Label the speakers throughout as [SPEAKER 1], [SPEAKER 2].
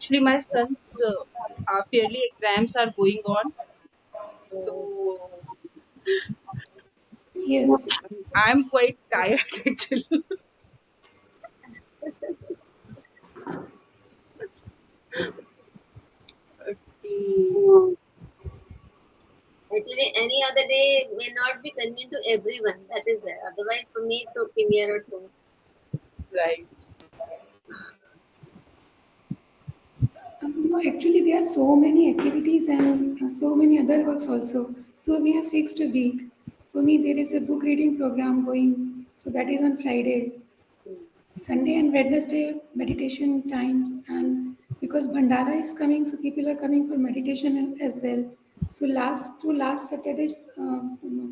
[SPEAKER 1] Actually, my son's half-yearly exams are going on, so
[SPEAKER 2] Yes.
[SPEAKER 1] I'm quite tired actually. Okay.
[SPEAKER 3] Actually, any other day may not be convenient to everyone. That is there. Otherwise, for me, it's okay near at home.
[SPEAKER 1] Right.
[SPEAKER 2] No, actually, there are so many activities and so many other works also. So we have fixed a week. For me, there is a book reading program going. So that is on Friday.
[SPEAKER 3] Hmm.
[SPEAKER 2] Sunday and Wednesday meditation times, and because Bhandara is coming, so people are coming for meditation as well. So last Saturday,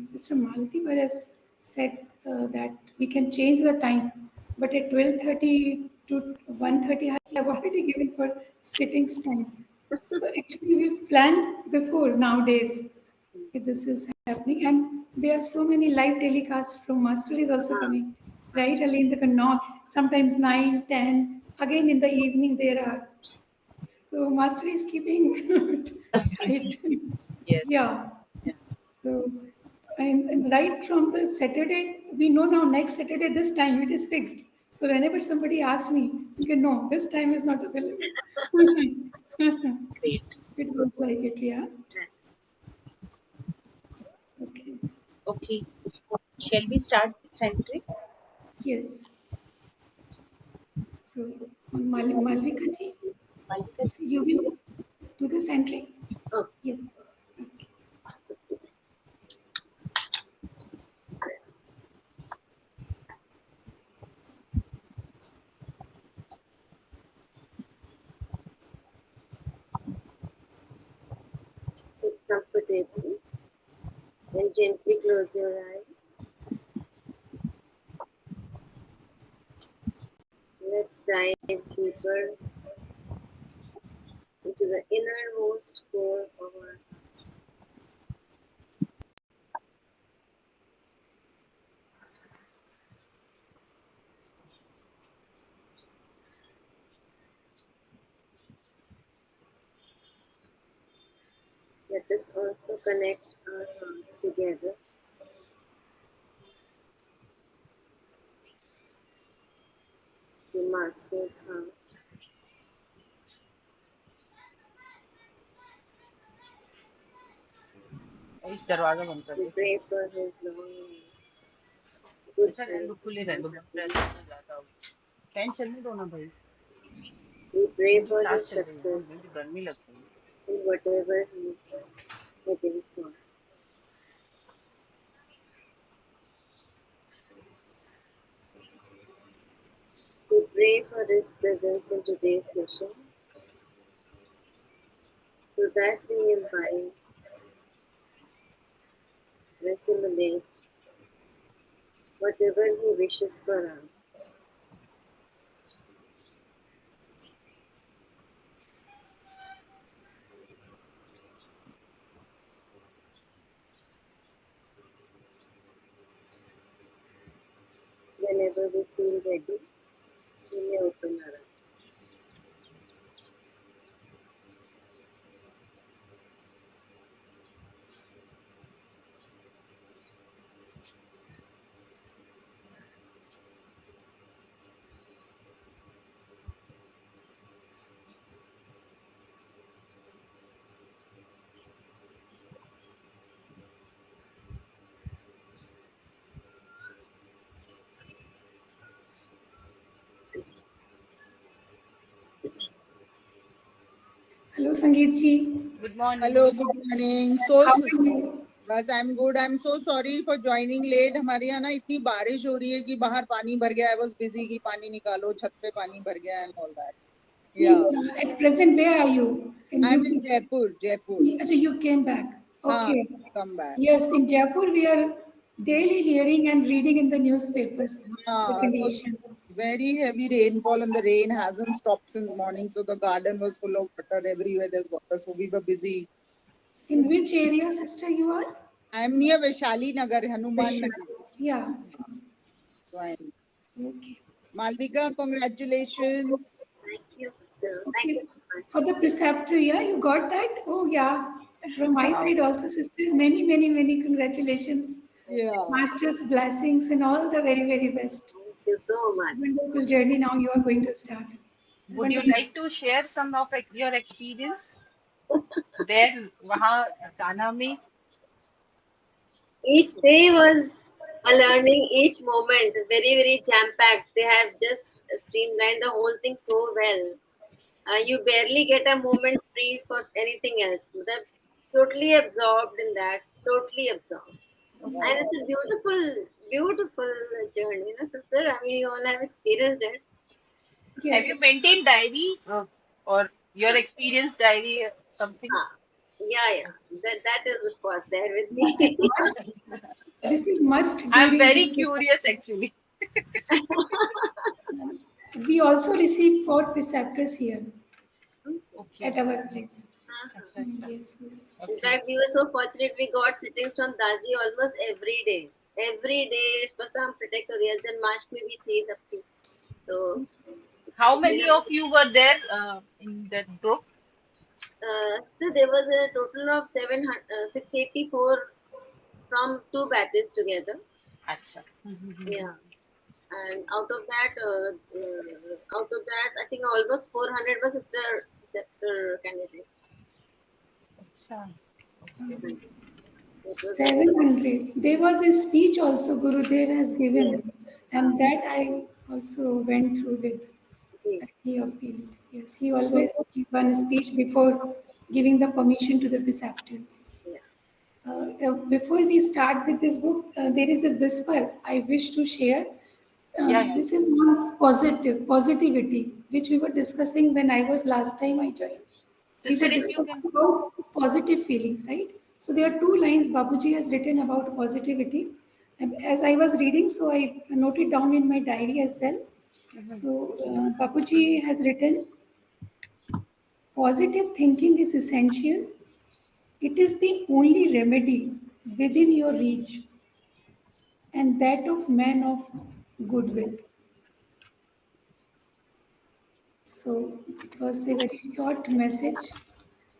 [SPEAKER 2] Sister Malati perhaps said that we can change the time, but at 12:30 to 1:30, I have already given for sittings time. So actually, we plan before nowadays. This is happening, and there are so many live telecasts from Master is also
[SPEAKER 3] Ah,
[SPEAKER 2] coming. Right, early in the no, sometimes 9, 10. Again in the evening there are. So Master is keeping
[SPEAKER 1] Must be
[SPEAKER 2] tight.
[SPEAKER 1] busy. Yes.
[SPEAKER 2] Yeah.
[SPEAKER 1] Yeah.
[SPEAKER 2] So and right from the Saturday, we know now next Saturday this time it is fixed. So whenever somebody asks me, okay, no, this time is not available.
[SPEAKER 1] Great.
[SPEAKER 2] It goes like it, yeah.
[SPEAKER 3] right.
[SPEAKER 2] Okay.
[SPEAKER 1] Okay. Shall we start with centering?
[SPEAKER 2] Yes. So Malvika ji,
[SPEAKER 1] Malika ji?
[SPEAKER 2] you will do the centering?
[SPEAKER 3] Oh,
[SPEAKER 2] Yes. Okay.
[SPEAKER 3] sit comfortably and gently close your eyes. Let's dive deeper into the innermost core of our heart. Let us also connect our hearts together. The Master's heart.
[SPEAKER 1] इस दरवाजा बंद कर
[SPEAKER 3] We
[SPEAKER 1] दो
[SPEAKER 3] pray for his long good
[SPEAKER 1] ऐसा रहने दो
[SPEAKER 3] health
[SPEAKER 1] खुले रहने
[SPEAKER 3] and
[SPEAKER 1] दो
[SPEAKER 3] happiness.
[SPEAKER 1] प्रेस में जाता हूँ फैन चलने दो ना भाई
[SPEAKER 3] We pray
[SPEAKER 1] उनकी
[SPEAKER 3] for his
[SPEAKER 1] क्लास चल रही है ना
[SPEAKER 3] success
[SPEAKER 1] मुझे गर्मी लगती है
[SPEAKER 3] in whatever he's heading for. We pray for his presence in today's session so that we imbibe, assimilate whatever he wishes for us. Whenever we feel ready, we may open our eyes.
[SPEAKER 2] Hello, Sangeet ji.
[SPEAKER 1] Good morning
[SPEAKER 4] hello good morning
[SPEAKER 2] How are you?
[SPEAKER 4] बस I am good I am so sorry for joining late हमारे यहाँ ना इतनी बारिश हो रही है कि बाहर पानी भर गया आई वाज बिजी कि पानी निकालो छत पे पानी भर गया एंड ऑल दैट या
[SPEAKER 2] At present, where are you? In
[SPEAKER 4] I am in
[SPEAKER 2] UK?
[SPEAKER 4] Jaipur
[SPEAKER 2] So you came back.
[SPEAKER 4] हाँ
[SPEAKER 2] Okay.
[SPEAKER 4] Come back
[SPEAKER 2] Yes, in Jaipur, we are daily hearing and reading in the newspapers the
[SPEAKER 4] हाँ so
[SPEAKER 2] condition.
[SPEAKER 4] very heavy rainfall and the rain hasn't stopped since morning so the garden was full of water everywhere there's water so we were busy
[SPEAKER 2] In which area, sister, you are?
[SPEAKER 4] I am near Vaishali Nagar Hanuman
[SPEAKER 2] Vishnu.
[SPEAKER 4] Nagar
[SPEAKER 2] Yeah.
[SPEAKER 4] so I'm
[SPEAKER 2] Okay.
[SPEAKER 4] Malvika congratulations
[SPEAKER 3] Thank you, sister. Thank you
[SPEAKER 2] Okay.
[SPEAKER 3] so much.
[SPEAKER 2] For the preceptor, yeah, you got that? Oh, yeah. From my
[SPEAKER 1] Wow.
[SPEAKER 2] side also, sister, many, many, many congratulations.
[SPEAKER 4] Yeah.
[SPEAKER 2] Master's blessings and all the very, very best.
[SPEAKER 3] Thank you so
[SPEAKER 2] It's a
[SPEAKER 3] much.
[SPEAKER 2] wonderful journey now you are going to start.
[SPEAKER 1] Would you
[SPEAKER 2] Wonderful.
[SPEAKER 1] like to share some of your experience there, वहाँ कान्हा में?
[SPEAKER 3] Each day was a learning, each moment very, very jam packed. They have just streamlined the whole thing so well. You barely get a moment free for anything else. They're totally absorbed in that, totally absorbed.
[SPEAKER 2] Yeah.
[SPEAKER 3] And it's a beautiful, beautiful journey, sister. I mean, you all have experienced it.
[SPEAKER 1] Have you
[SPEAKER 2] Yes.
[SPEAKER 1] maintained diary or your experience diary something?
[SPEAKER 3] Ah, yeah, yeah. That is, of course, there with
[SPEAKER 2] This is
[SPEAKER 3] me.
[SPEAKER 2] must. This is must
[SPEAKER 1] I'm
[SPEAKER 2] during
[SPEAKER 1] very
[SPEAKER 2] this
[SPEAKER 1] curious
[SPEAKER 2] preceptor.
[SPEAKER 1] actually.
[SPEAKER 2] We also receive 4 preceptors here
[SPEAKER 1] Okay.
[SPEAKER 2] at our place.
[SPEAKER 3] Uh-huh.
[SPEAKER 1] अच्छा अच्छा.
[SPEAKER 2] Yes, yes.
[SPEAKER 3] In
[SPEAKER 1] Okay.
[SPEAKER 3] fact, we were so fortunate we got sittings from Daji almost every day. Every day for some pretext or the other, then March में भी थी सबकी. So
[SPEAKER 1] How
[SPEAKER 3] it's been
[SPEAKER 1] many
[SPEAKER 3] a
[SPEAKER 1] of you were there in that group?
[SPEAKER 3] so there was a total of 684 from two batches together.
[SPEAKER 1] अच्छा.
[SPEAKER 3] Yeah, and out of that, I think almost 400 were sister receptor candidates.
[SPEAKER 1] अच्छा. Okay.
[SPEAKER 3] It was a
[SPEAKER 2] 700. There was a speech also Gurudev has
[SPEAKER 3] yes.
[SPEAKER 2] given,
[SPEAKER 3] Uh,
[SPEAKER 2] and that I also went through with.
[SPEAKER 3] Ji.
[SPEAKER 2] That he appealed. Yes, he always give one speech before giving the permission to the preceptors.
[SPEAKER 3] Yeah.
[SPEAKER 2] Before we start with this book, there is a whisper I wish to share.
[SPEAKER 1] Yeah, yeah.
[SPEAKER 2] This is on positivity, which we were discussing when I was last time I joined. We
[SPEAKER 1] Sister,
[SPEAKER 2] were
[SPEAKER 1] if you
[SPEAKER 2] discussing
[SPEAKER 1] can.
[SPEAKER 2] about positive feelings, right? So there are 2 lines Babuji has written about positivity. And as I was reading, so I noted down in my diary as well. So Babuji has written, positive thinking is essential. It is the only remedy within your reach, and that of man of goodwill. So it was a very short message.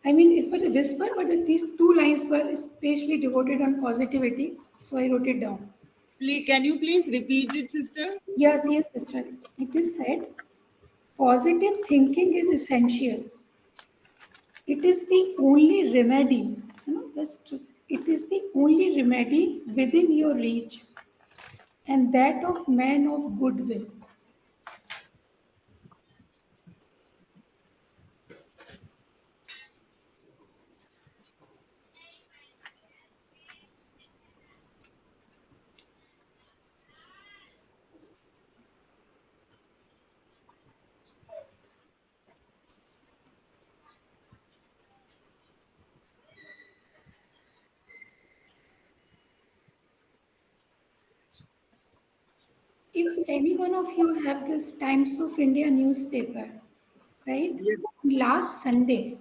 [SPEAKER 2] I mean, it's but a whisper, but these 2 lines were especially devoted on positivity. So I wrote it down.
[SPEAKER 4] Please, can you please repeat it, sister?
[SPEAKER 2] Yes, yes, sister. It is said, positive thinking is essential. It is the only remedy. Just it is the only remedy within your reach, and that of man of goodwill. If any one of you have this Times of India newspaper, right?
[SPEAKER 4] Yes.
[SPEAKER 2] Last Sunday,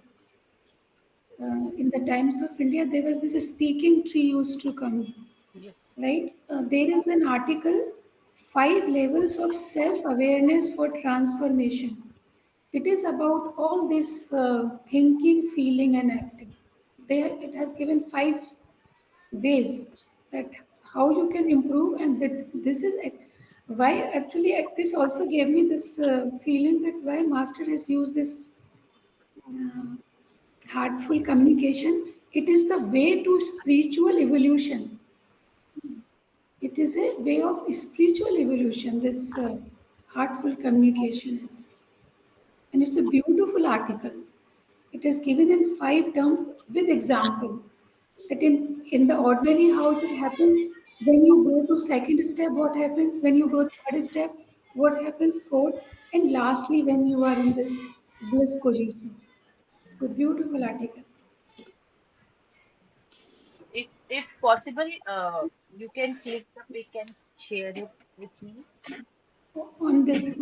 [SPEAKER 2] in the Times of India, there was this speaking tree used to come,
[SPEAKER 1] Yes.
[SPEAKER 2] right? There is an article, 5 levels of self-awareness for transformation. It is about all this thinking, feeling, and acting. It has given 5 ways that how you can improve, and that this is why actually this also gave me this feeling that why master has used this uh, heartful communication. It is the way to spiritual evolution. It is a way of spiritual evolution, this heartful communication is. And it's a beautiful article. It is given in 5 terms with example. That in the ordinary, how it happens, when you go to second step, what happens, when you go third step, what happens fourth, and lastly, when you are in this bliss position. So beautiful article.
[SPEAKER 1] If possible, you can click the pic and share it with me.
[SPEAKER 2] On this,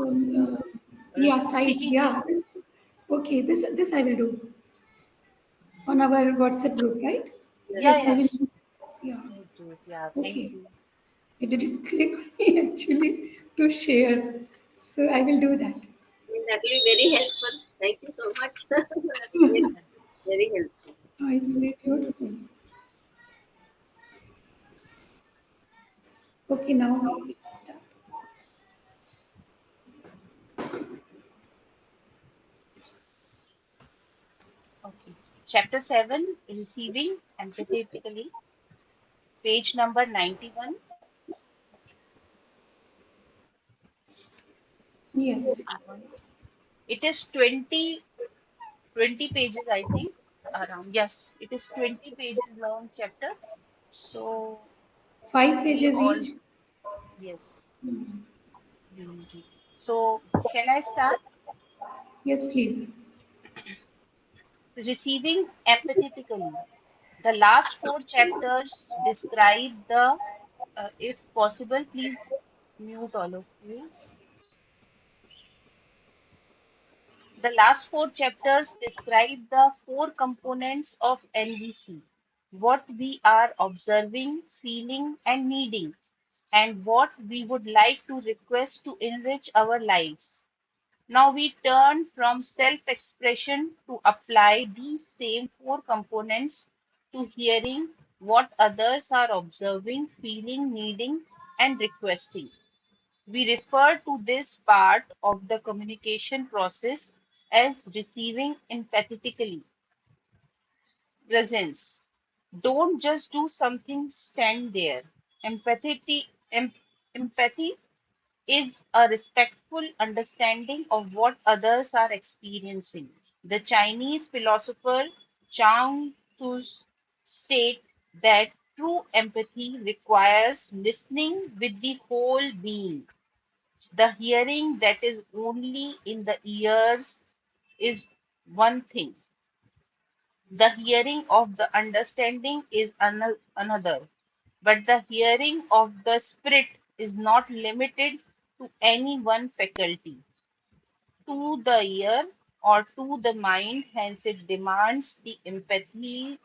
[SPEAKER 2] yeah, site,
[SPEAKER 1] Speaking
[SPEAKER 2] yeah.
[SPEAKER 1] tree.
[SPEAKER 2] Okay, this I will do on our WhatsApp group, right?
[SPEAKER 3] Yes.
[SPEAKER 1] Yeah,
[SPEAKER 2] This I
[SPEAKER 1] yeah.
[SPEAKER 2] will. Yeah.
[SPEAKER 1] Please do it. Yeah. Thank
[SPEAKER 2] Okay.
[SPEAKER 1] you.
[SPEAKER 2] It didn't click me actually to share, so I will do that.
[SPEAKER 3] I mean, that will be very helpful. Thank you so much. That's great. Very helpful.
[SPEAKER 2] Oh, it's very beautiful. Okay, now we start.
[SPEAKER 5] Okay. Chapter 7, Receiving Empathetically, page number 91.
[SPEAKER 2] Yes,
[SPEAKER 5] 91. It is 20 pages, I think, around. Yes, it is 20 pages long chapter. So,
[SPEAKER 2] 5 pages
[SPEAKER 5] we all,
[SPEAKER 2] each.
[SPEAKER 5] yes, we will do. So, shall I start?
[SPEAKER 2] Yes, please.
[SPEAKER 5] Receiving empathetically. The last four chapters describe the, if possible, please mute all of you. The last four chapters describe the four components of NVC, what we are observing, feeling, and needing, and what we would like to request to enrich our lives. Now we turn from self expression to apply these same four components to hearing what others are observing, feeling, needing, and requesting. We refer to this part of the communication process as receiving empathetically. Presence. Don't just do something, stand there. Empathy, empathy is a respectful understanding of what others are experiencing. The Chinese philosopher Zhang Tzu's state that true empathy requires listening with the whole being. The hearing that is only in the ears is one thing. The hearing of the understanding is another. But the hearing of the spirit is not limited to any one faculty, to the ear or to the mind, hence it demands the empathy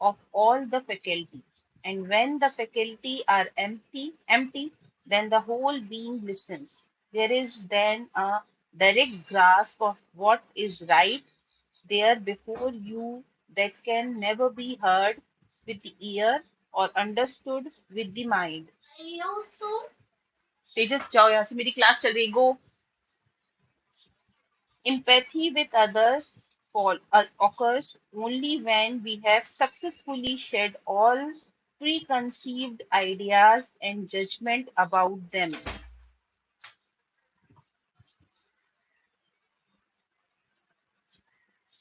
[SPEAKER 5] of all the faculty. And when the faculty are empty, then the whole being listens. There is then a direct grasp of what is right there before you that can never be heard with the ear or understood with the mind. तेजस जाओ यहाँ से मेरी class चल रही गो Empathy with others occurs only when we have successfully shed all preconceived ideas and judgment about them.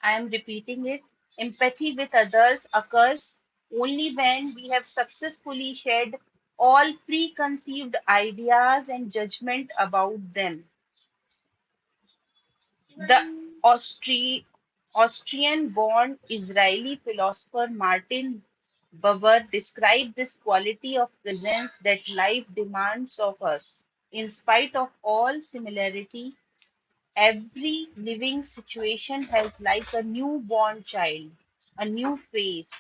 [SPEAKER 5] I am repeating it. Empathy with others occurs only when we have successfully shed all preconceived ideas and judgment about them. The Austrian-born Israeli philosopher Martin Buber described this quality of presence that life demands of us. In spite of all similarity, every living situation has like a newborn child, a new face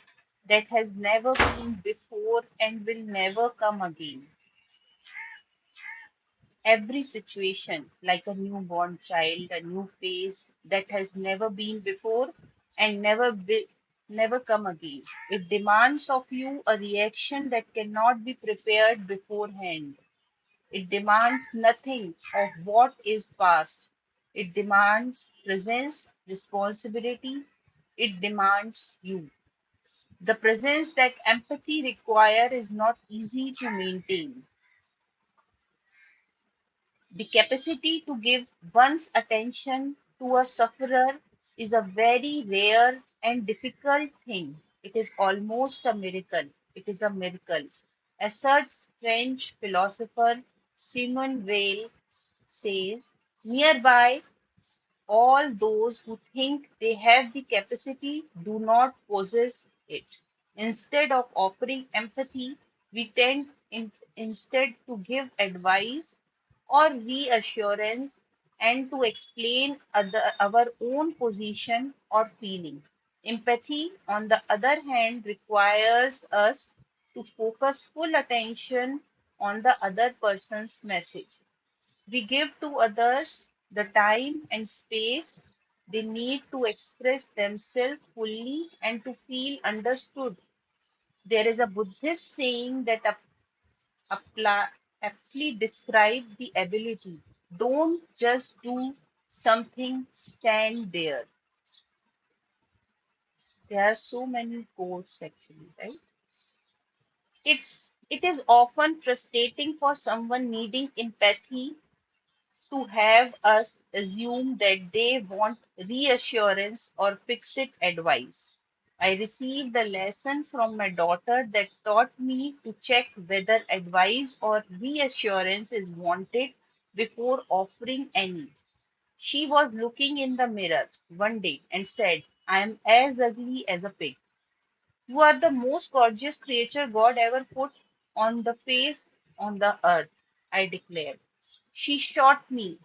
[SPEAKER 5] that has never been before and will never come again. Every situation, like a newborn child, a new phase that has never been before and never come again. It demands of you a reaction that cannot be prepared beforehand. It demands nothing of what is past. It demands presence, responsibility. It demands you. The presence that empathy requires is not easy to maintain. The capacity to give one's attention to a sufferer is a very rare and difficult thing. It is almost a miracle. It is a miracle. Asserts French philosopher Simone Weil says, nearby all those who think they have the capacity do not possess it. Instead of offering empathy, we tend instead to give advice or reassurance and to explain our own position or feeling. Empathy, on the other hand, requires us to focus full attention on the other person's message. We give to others the time and space they need to express themselves fully and to feel understood. There is a Buddhist saying that apply, aptly describe the ability. Don't just do something, stand there. There are so many quotes actually, right? It is often frustrating for someone needing empathy to have us assume that they want reassurance or fix it advice. I received a lesson from my daughter that taught me to check whether advice or reassurance is wanted before offering any. She was looking in the mirror one day and said, I am as ugly as a pig. You are the most gorgeous creature God ever put on the face on the earth, I declared. She shot me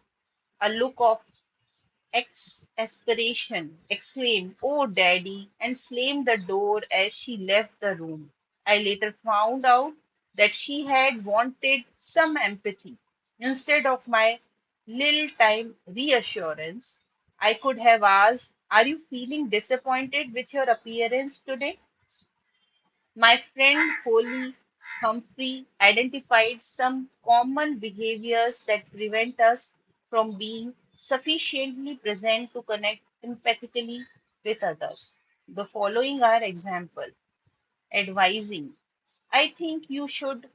[SPEAKER 5] a look of exasperation, exclaimed, Oh, Daddy, and slammed the door as she left the room. I later found out that she had wanted some empathy. Instead of my little time reassurance, I could have asked, Are you feeling disappointed with your appearance today? My friend Holly Humphrey identified some common behaviors that prevent us from being sufficiently present to connect empathically with others. The following are example. Advising. I think you should.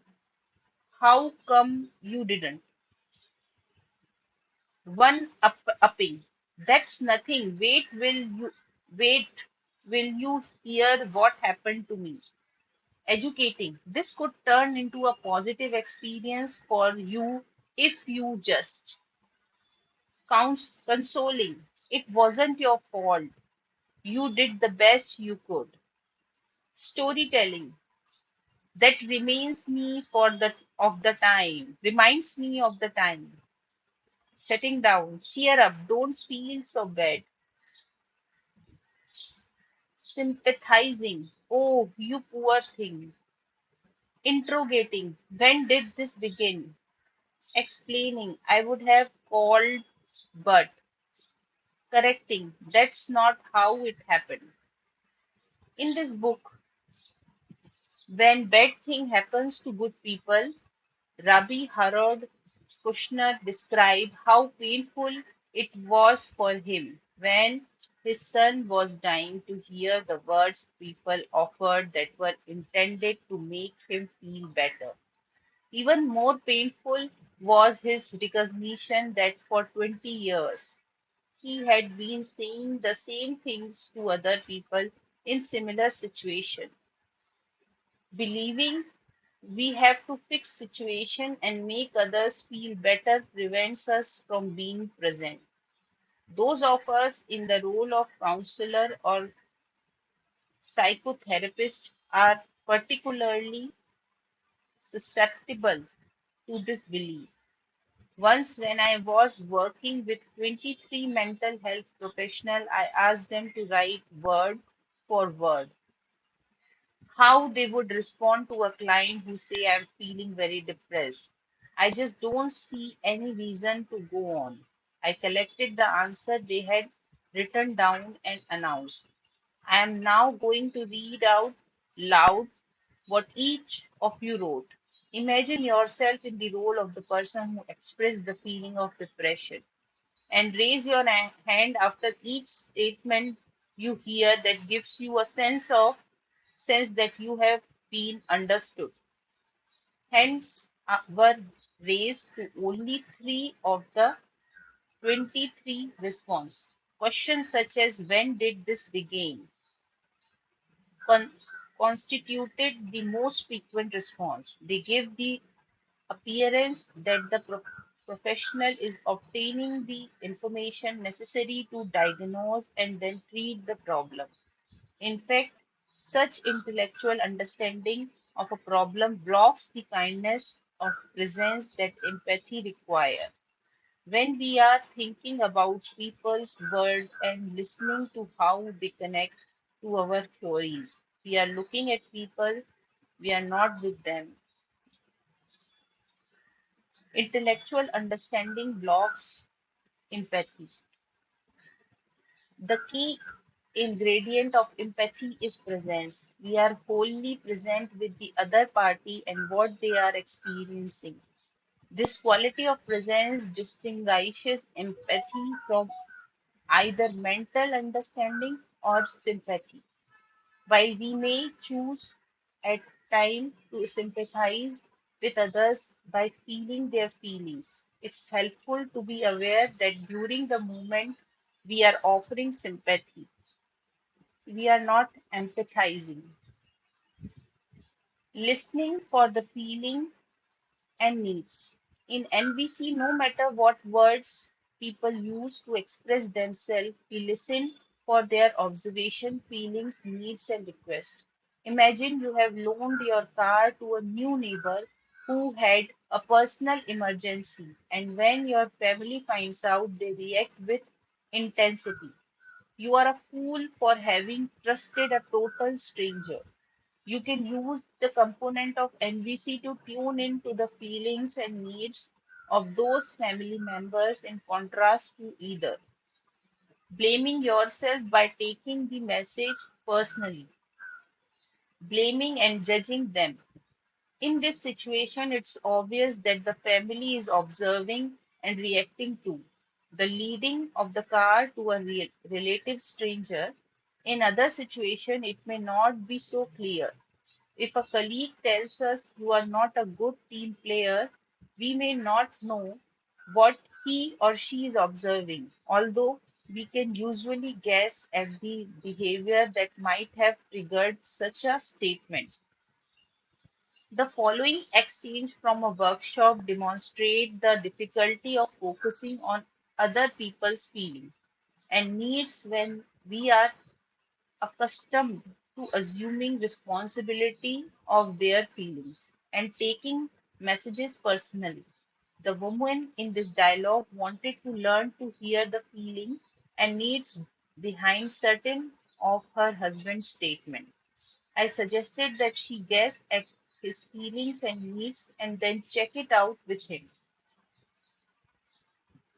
[SPEAKER 5] How come you didn't? Upping. That's nothing. Wait will you hear what happened to me? Educating. This could turn into a positive experience for you if you just consoling. It wasn't your fault. You did the best you could. Storytelling. That reminds me of the time. Shutting down. Cheer up. Don't feel so bad. Sympathizing. Oh, you poor thing. Interrogating. When did this begin? Explaining, I would have called, but correcting, that's not how it happened. In this book, when bad thing happens to good people, Rabbi Harold Kushner described how painful it was for him when his son was dying to hear the words people offered that were intended to make him feel better. Even more painful was his recognition that for 20 years he had been saying the same things to other people in similar situations, believing we have to fix situation and make others feel better prevents us from being present. Those of us in the role of counselor or psychotherapist are particularly susceptible to this belief. Once, when I was working with 23 mental health professionals, I asked them to write word for word how they would respond to a client who say, I'm feeling very depressed. I just don't see any reason to go on. I collected the answer they had written down and announced. I am now going to read out loud what each of you wrote. Imagine yourself in the role of the person who expressed the feeling of depression and raise your hand after each statement you hear that gives you a sense that you have been understood. Hands were raised to only 3 of the 23 response. Questions such as when did this begin con- constituted the most frequent response. They give the appearance that the professional is obtaining the information necessary to diagnose and then treat the problem. In fact, such intellectual understanding of a problem blocks the kindness of presence that empathy requires. When we are thinking about people's world and listening to how they connect to our theories, we are looking at people, we are not with them. Intellectual understanding blocks empathy. The key ingredient of empathy is presence. We are wholly present with the other party and what they are experiencing. This quality of presence distinguishes empathy from either mental understanding or sympathy. While we may choose at times to sympathize with others by feeling their feelings, it's helpful to be aware that during the moment we are offering sympathy, we are not empathizing. Listening for the feeling and needs. In NVC, no matter what words people use to express themselves, we listen for their observation, feelings, needs, and requests. Imagine you have loaned your car to a new neighbor who had a personal emergency, and when your family finds out, they react with intensity. You are a fool for having trusted a total stranger. You can use the component of NVC to tune into the feelings and needs of those family members in contrast to either blaming yourself by taking the message personally, blaming and judging them. In this situation, it's obvious that the family is observing and reacting to the leading of the car to a relative stranger. In other situation, it may not be so clear. If a colleague tells us you are not a good team player, we may not know what he or she is observing, although we can usually guess at the behavior that might have triggered such a statement. The following exchange from a workshop demonstrate the difficulty of focusing on other people's feelings and needs when we are accustomed to assuming responsibility of their feelings and taking messages personally. The woman in this dialogue wanted to learn to hear the feeling and needs behind certain of her husband's statement. I suggested that she guess at his feelings and needs and then check it out with him.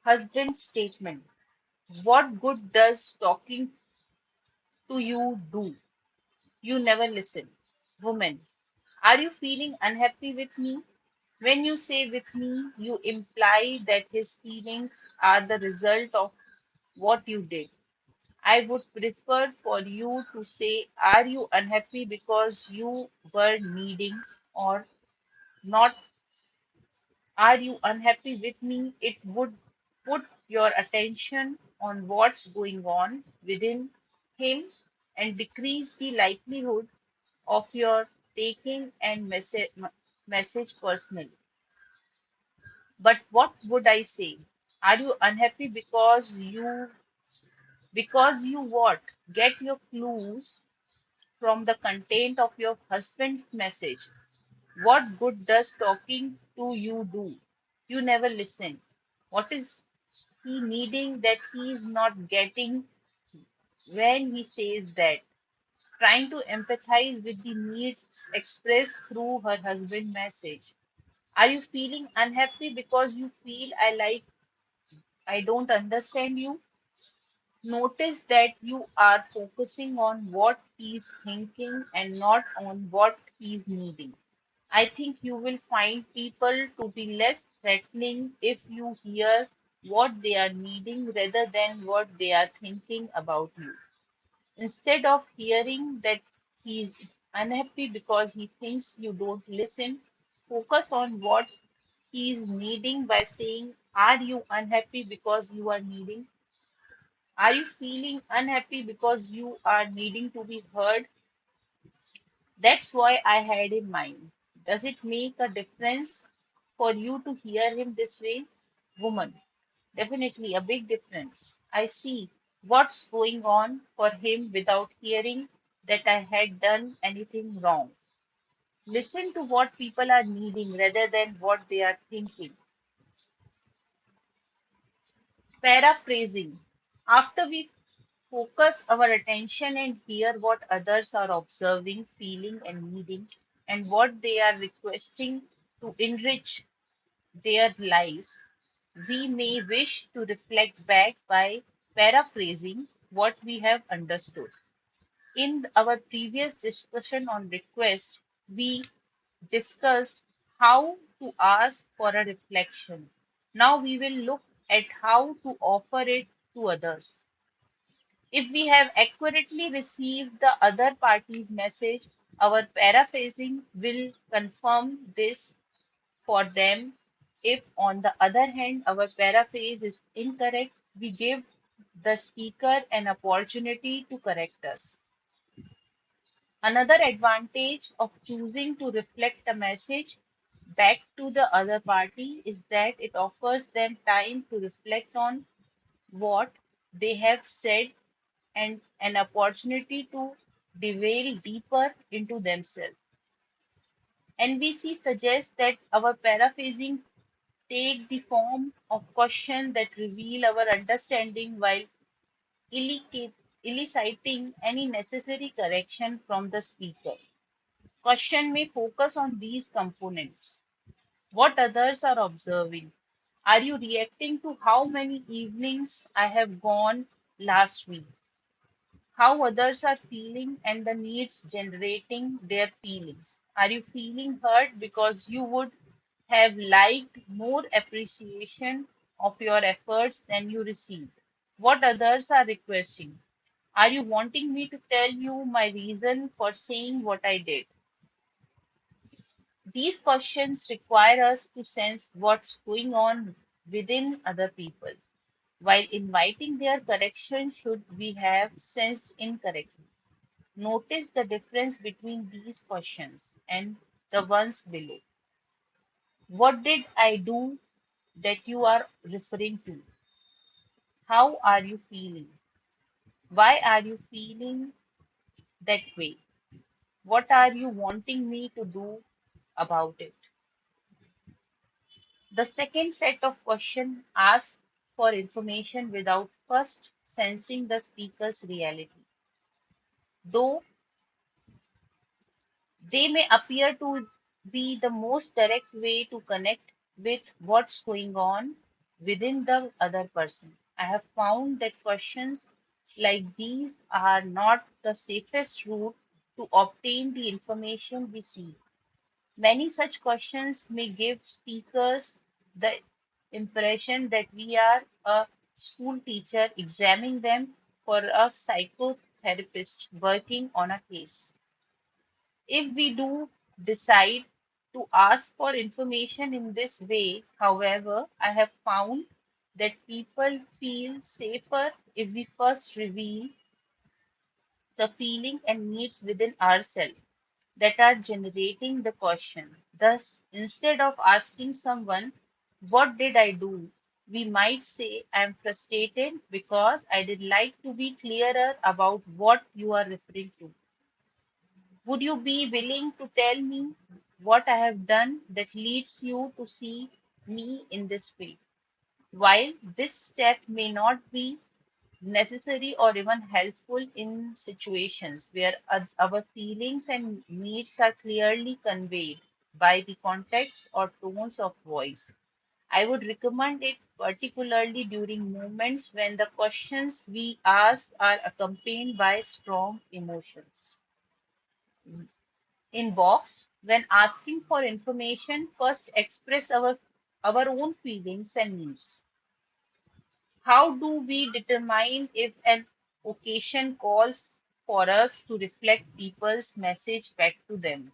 [SPEAKER 5] Husband's statement. What good does talking to you do? You never listen. Woman, are you feeling unhappy with me? When you say with me, you imply that his feelings are the result of what you did. I would prefer for you to say, are you unhappy because you were needing or not? Are you unhappy with me? It would put your attention on what's going on within him and decrease the likelihood of your taking and message personally. But what would I say? Are you unhappy because you what? Get your clues from the content of your husband's message. What good does talking to you do? You never listen. What is he needing that he is not getting when he says that? Trying to empathize with the needs expressed through her husband message. Are you feeling unhappy because you feel I don't understand you? Notice that you are focusing on what he's thinking and not on what he's needing. I think you will find people to be less threatening if you hear what they are needing rather than what they are thinking about you. Instead of hearing that he's unhappy because he thinks you don't listen, focus on what he's needing by saying, are you unhappy because you are needing? Are you feeling unhappy because you are needing to be heard? That's why I had in mind. Does it make a difference for you to hear him this way? Woman, definitely a big difference. I see what's going on for him without hearing that I had done anything wrong. Listen to what people are needing rather than what they are thinking. Paraphrasing. After we focus our attention and hear what others are observing, feeling, and needing, and what they are requesting to enrich their lives, we may wish to reflect back by paraphrasing what we have understood. In our previous discussion on request, we discussed how to ask for a reflection. Now we will look at how to offer it to others. If we have accurately received the other party's message, our paraphrasing will confirm this for them. If, on the other hand, our paraphrase is incorrect, we give the speaker an opportunity to correct us. Another advantage of choosing to reflect a message back to the other party is that it offers them time to reflect on what they have said and an opportunity to delve deeper into themselves. NVC suggests that our paraphrasing take the form of questions that reveal our understanding while eliciting eliciting any necessary correction from the speaker. Question may focus on these components. What others are observing? Are you reacting to how many evenings I have gone last week? How others are feeling and the needs generating their feelings? Are you feeling hurt because you would have liked more appreciation of your efforts than you received? What others are requesting? Are you wanting me to tell you my reason for saying what I did? These questions require us to sense what's going on within other people, while inviting their correction should we have sensed incorrectly. Notice the difference between these questions and the ones below. What did I do that you are referring to? How are you feeling? Why are you feeling that way? What are you wanting me to do about it? The second set of questions asks for information without first sensing the speaker's reality. Though they may appear to be the most direct way to connect with what's going on within the other person. I have found that questions like these are not the safest route to obtain the information we seek. Many such questions may give speakers the impression that we are a school teacher examining them for a psychotherapist working on a case. If we do decide to ask for information in this way, however, I have found that people feel safer if we first reveal the feeling and needs within ourselves that are generating the question. Thus, instead of asking someone, what did I do? We might say, I'm frustrated because I did like to be clearer about what you are referring to. Would you be willing to tell me what I have done that leads you to see me in this way? While this step may not be necessary or even helpful in situations where our feelings and needs are clearly conveyed by the context or tones of voice, I would recommend it particularly during moments when the questions we ask are accompanied by strong emotions. In box, when asking for information, first express our own feelings and needs. How do we determine if an occasion calls for us to reflect people's message back to them?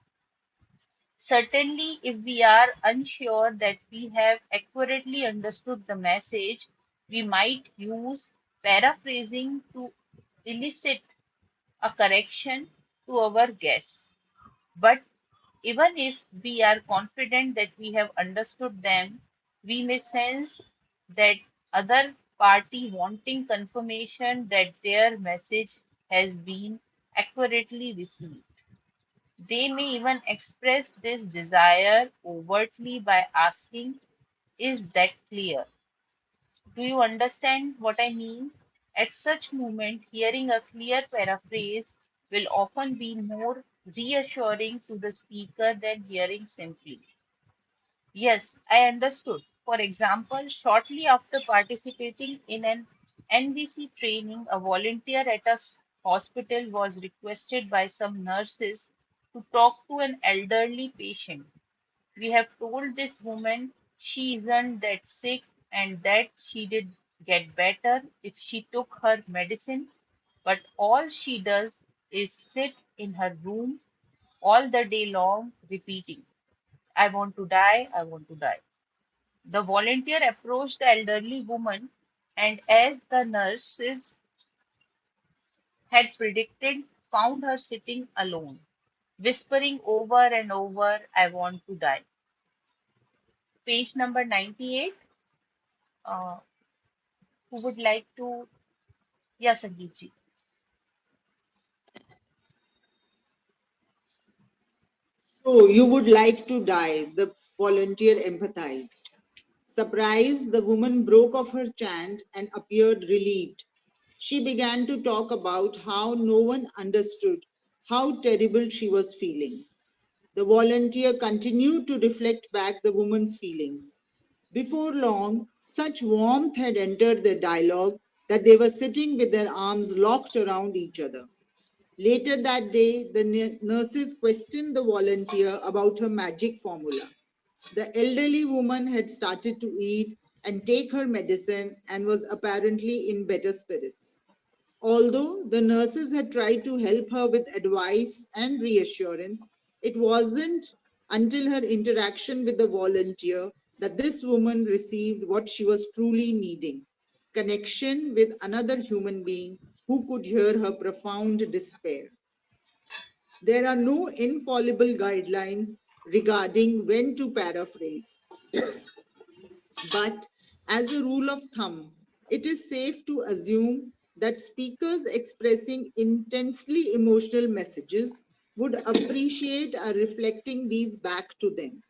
[SPEAKER 5] Certainly, if we are unsure that we have accurately understood the message, we might use paraphrasing to elicit a correction to our guess. But even if we are confident that we have understood them, we may sense that other party wanting confirmation that their message has been accurately received. They may even express this desire overtly by asking, is that clear? Do you understand what I mean? At such moment, hearing a clear paraphrase will often be more reassuring to the speaker than hearing simply, yes, I understood. For example, shortly after participating in an NVC training, a volunteer at a hospital was requested by some nurses to talk to an elderly patient. We have told this woman she isn't that sick and that she did get better if she took her medicine, but all she does is sit in her room all the day long repeating, I want to die, I want to die. The volunteer approached the elderly woman, and as the nurses had predicted, found her sitting alone, whispering over and over, I want to die. Page number 98. Uh, who would like to? Yes, Sangeet ji.
[SPEAKER 4] So you would like to die, the volunteer empathized. Surprised, the woman broke off her chant and appeared relieved. She began to talk about how no one understood how terrible she was feeling. The volunteer continued to reflect back the woman's feelings. Before long, such warmth had entered their dialogue that they were sitting with their arms locked around each other. Later that day, the nurses questioned the volunteer about her magic formula. The elderly woman had started to eat and take her medicine and was apparently in better spirits. Although the nurses had tried to help her with advice and reassurance, it wasn't until her interaction with the volunteer that this woman received what she was truly needing: connection with another human being who could hear her profound despair. There are no infallible guidelines regarding when to paraphrase, but as a rule of thumb, it is safe to assume that speakers expressing intensely emotional messages would appreciate our reflecting these back to them.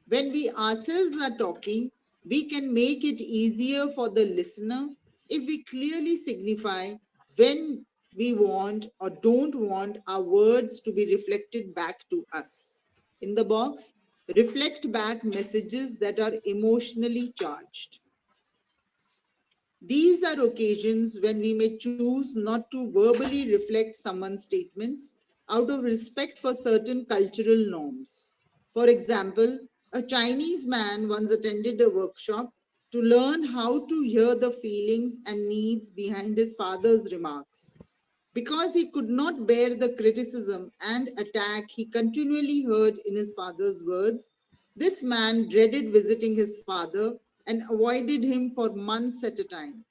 [SPEAKER 4] When we ourselves are talking, we can make it easier for the listener if we clearly signify when we want or don't want our words to be reflected back to us. In the box, reflect back messages that are emotionally charged. These are occasions when we may choose not to verbally reflect someone's statements out of respect for certain cultural norms. For example, a Chinese man once attended a workshop to learn how to hear the feelings and needs behind his father's remarks. Because he could not bear the criticism and attack he continually heard in his father's words, this man dreaded visiting his father and avoided him for months at a time.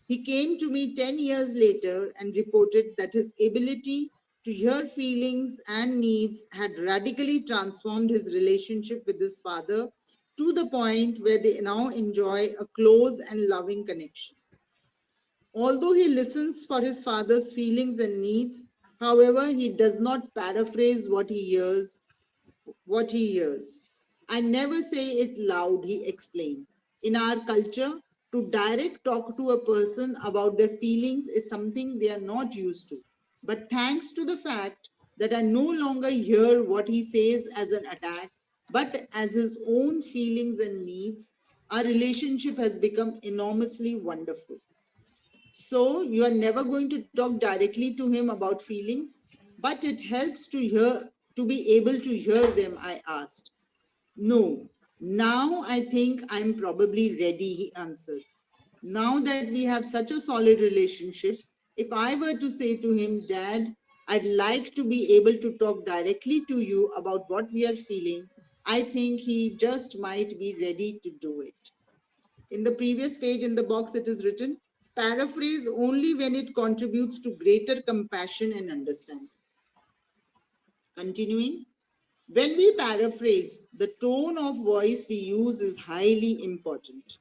[SPEAKER 4] He came to me 10 years later and reported that his ability to hear feelings and needs had radically transformed his relationship with his father to the point where they now enjoy a close and loving connection. Although he listens for his father's feelings and needs, however, he does not paraphrase what he hears. I never say it loud, he explained. In our culture, to direct talk to a person about their feelings is something they are not used to. But thanks to the fact that I no longer hear what he says as an attack, but as his own feelings and needs, our relationship has become enormously wonderful. So you are never going to talk directly to him about feelings, but it helps to be able to hear them, I asked. No, now I think I'm probably ready, he answered. Now that we have such a solid relationship, if I were to say to him, Dad, I'd like to be able to talk directly to you about what we are feeling, I think he just might be ready to do it. In the previous page in the box, it is written, paraphrase only when it contributes to greater compassion and understanding. Continuing, when we paraphrase, the tone of voice we use is highly important.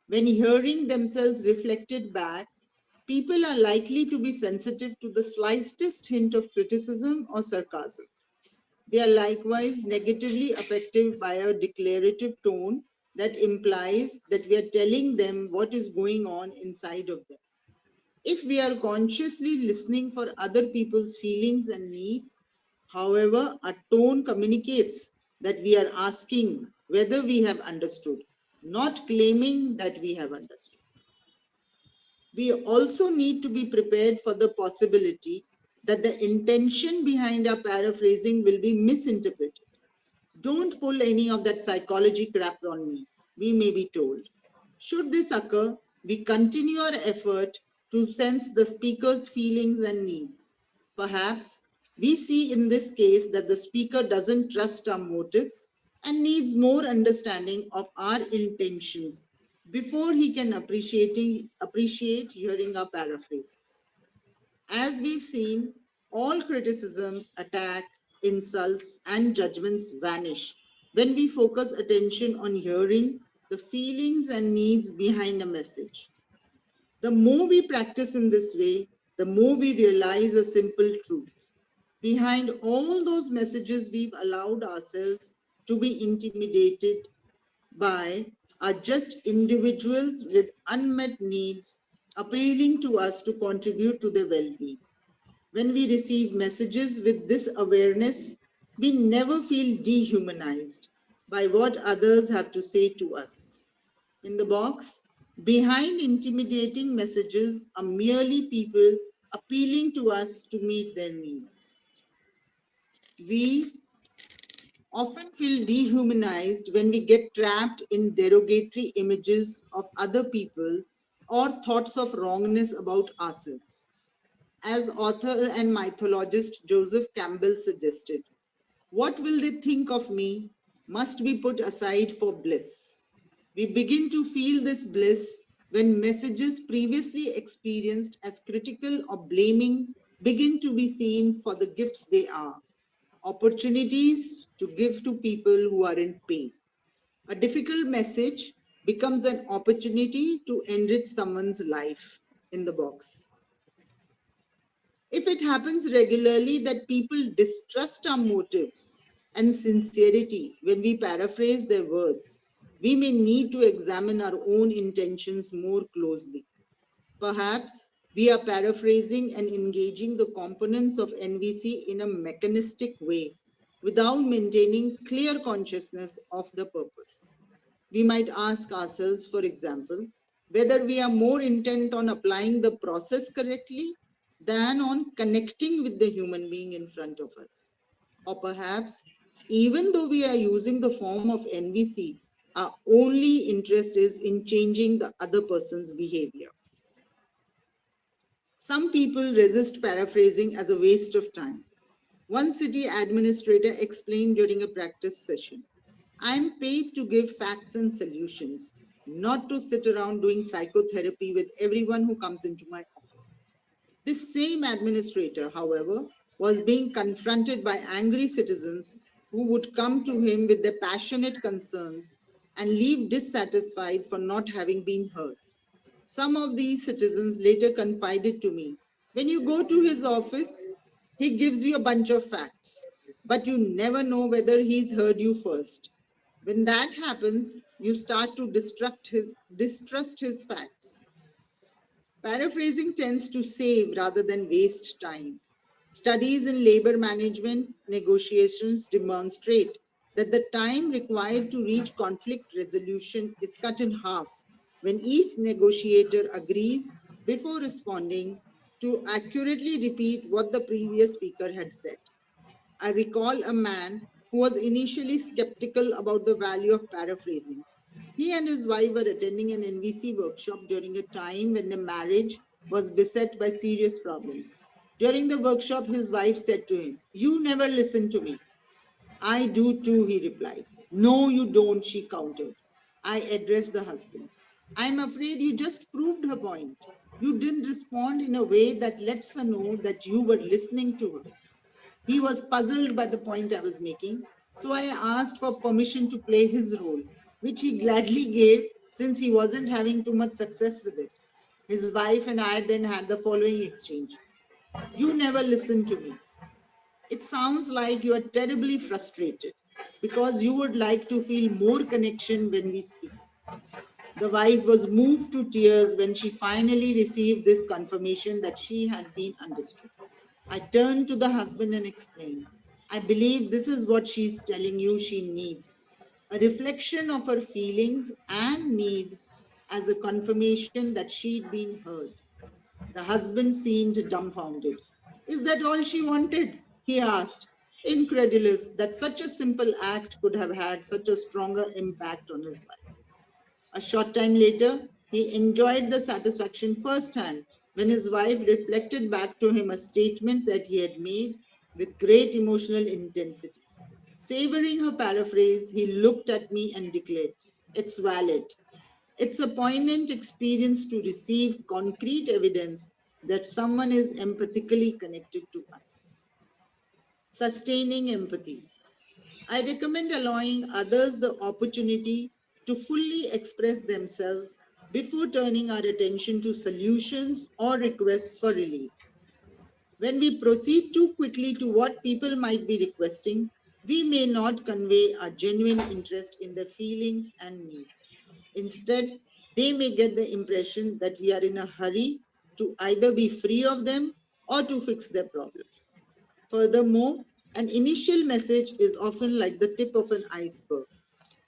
[SPEAKER 4] When hearing themselves reflected back, people are likely to be sensitive to the slightest hint of criticism or sarcasm. They are likewise negatively affected by a declarative tone that implies that we are telling them what is going on inside of them. If we are consciously listening for other people's feelings and needs, however, our tone communicates that we are asking whether we have understood. not claiming that we have understood. We also need to be prepared for the possibility that the intention behind our paraphrasing will be misinterpreted. Don't pull any of that psychology crap on me, we may be told. Should this occur, we continue our effort to sense the speaker's feelings and needs. Perhaps we see in this case that the speaker doesn't trust our motives and needs more understanding of our intentions before he can appreciate hearing our paraphrases. As we've seen, all criticism, attack, insults, and judgments vanish when we focus attention on hearing the feelings and needs behind a message. The more we practice in this way, the more we realize a simple truth. Behind all those messages we've allowed ourselves to be intimidated by are just individuals with unmet needs appealing to us to contribute to their well being. When we receive messages with this awareness, we never feel dehumanized by what others have to say to us. In the box, behind intimidating messages are merely people appealing to us to meet their needs. We often feel dehumanized when we get trapped in derogatory images of other people or thoughts of wrongness about ourselves. As author and mythologist Joseph Campbell suggested, what will they think of me must be put aside for bliss. We begin to feel this bliss when messages previously experienced as critical or blaming begin to be seen for the gifts they are, opportunities to give to people who are in pain. A difficult message becomes an opportunity to enrich someone's life in the box. If it happens regularly that people distrust our motives and sincerity when we paraphrase their words, we may need to examine our own intentions more closely. Perhaps we are paraphrasing and engaging the components of NVC in a mechanistic way without maintaining clear consciousness of the purpose. We might ask ourselves, for example, whether we are more intent on applying the process correctly than on connecting with the human being in front of us. Or perhaps, even though we are using the form of NVC, our only interest is in changing the other person's behavior. Some people resist paraphrasing as a waste of time. One city administrator explained during a practice session, I'm paid to give facts and solutions, not to sit around doing psychotherapy with everyone who comes into my office. This same administrator, however, was being confronted by angry citizens who would come to him with their passionate concerns and leave dissatisfied for not having been heard. Some of these citizens later confided to me, when you go to his office, he gives you a bunch of facts, but you never know whether he's heard you first. When that happens, you start to distrust his facts. Paraphrasing tends to save rather than waste time. Studies in labor management negotiations demonstrate that the time required to reach conflict resolution is cut in half when each negotiator agrees before responding to accurately repeat what the previous speaker had said. I recall a man who was initially skeptical about the value of paraphrasing. He and his wife were attending an NVC workshop during a time when the marriage was beset by serious problems. During the workshop, his wife said to him, You never listen to me. I do too, he replied. No, you don't, she countered. I addressed the husband. I'm afraid you just proved her point. You didn't respond in a way that lets her know that you were listening to her. He was puzzled by the point I was making, so I asked for permission to play his role, which he gladly gave since he wasn't having too much success with it. His wife and I then had the following exchange. You never listen to me. It sounds like you are terribly frustrated because you would like to feel more connection when we speak. The wife was moved to tears when she finally received this confirmation that she had been understood. I turned to the husband and explained, I believe this is what she's telling you she needs. a reflection of her feelings and needs as a confirmation that she'd been heard. The husband seemed dumbfounded. Is that all she wanted? He asked, incredulous that such a simple act could have had such a stronger impact on his wife. A short time later, he enjoyed the satisfaction firsthand when his wife reflected back to him a statement that he had made with great emotional intensity. Savoring her paraphrase, he looked at me and declared, it's valid. It's a poignant experience to receive concrete evidence that someone is empathically connected to us. Sustaining empathy. I recommend allowing others the opportunity to fully express themselves before turning our attention to solutions or requests for relief. When we proceed too quickly to what people might be requesting, we may not convey a genuine interest in their feelings and needs. Instead, they may get the impression that we are in a hurry to either be free of them or to fix their problem. Furthermore, an initial message is often like the tip of an iceberg.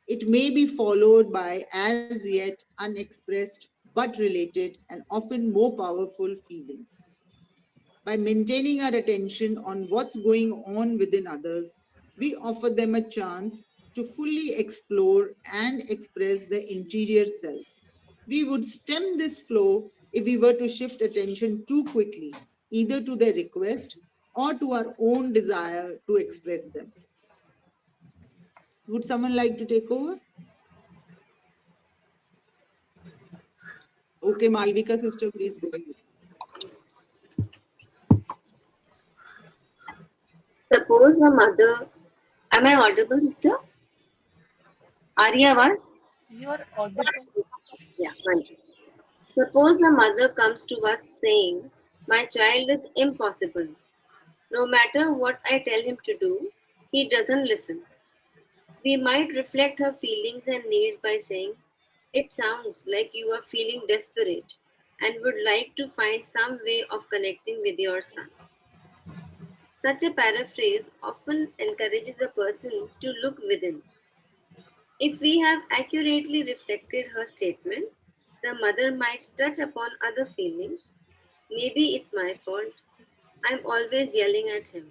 [SPEAKER 4] It may be followed by as yet unexpressed but related and often more powerful feelings. By maintaining our attention on what's going on within others, we offer them a chance to fully explore and express their interior selves. We would stem this flow if we were to shift attention too quickly, either to their request or to our own desire to express themselves. Would someone like to take over? Okay, Malvika sister, please go ahead.
[SPEAKER 3] Suppose the mother. Am I audible, sister? Arya was?
[SPEAKER 5] You're audible.
[SPEAKER 3] Yeah, Manju. Suppose the mother comes to us saying, my child is impossible. No matter what I tell him to do, he doesn't listen. We might reflect her feelings and needs by saying, it sounds like you are feeling desperate and would like to find some way of connecting with your son. Such a paraphrase often encourages a person to look within. If we have accurately reflected her statement, the mother might touch upon other feelings. Maybe it's my fault. I'm always yelling at him.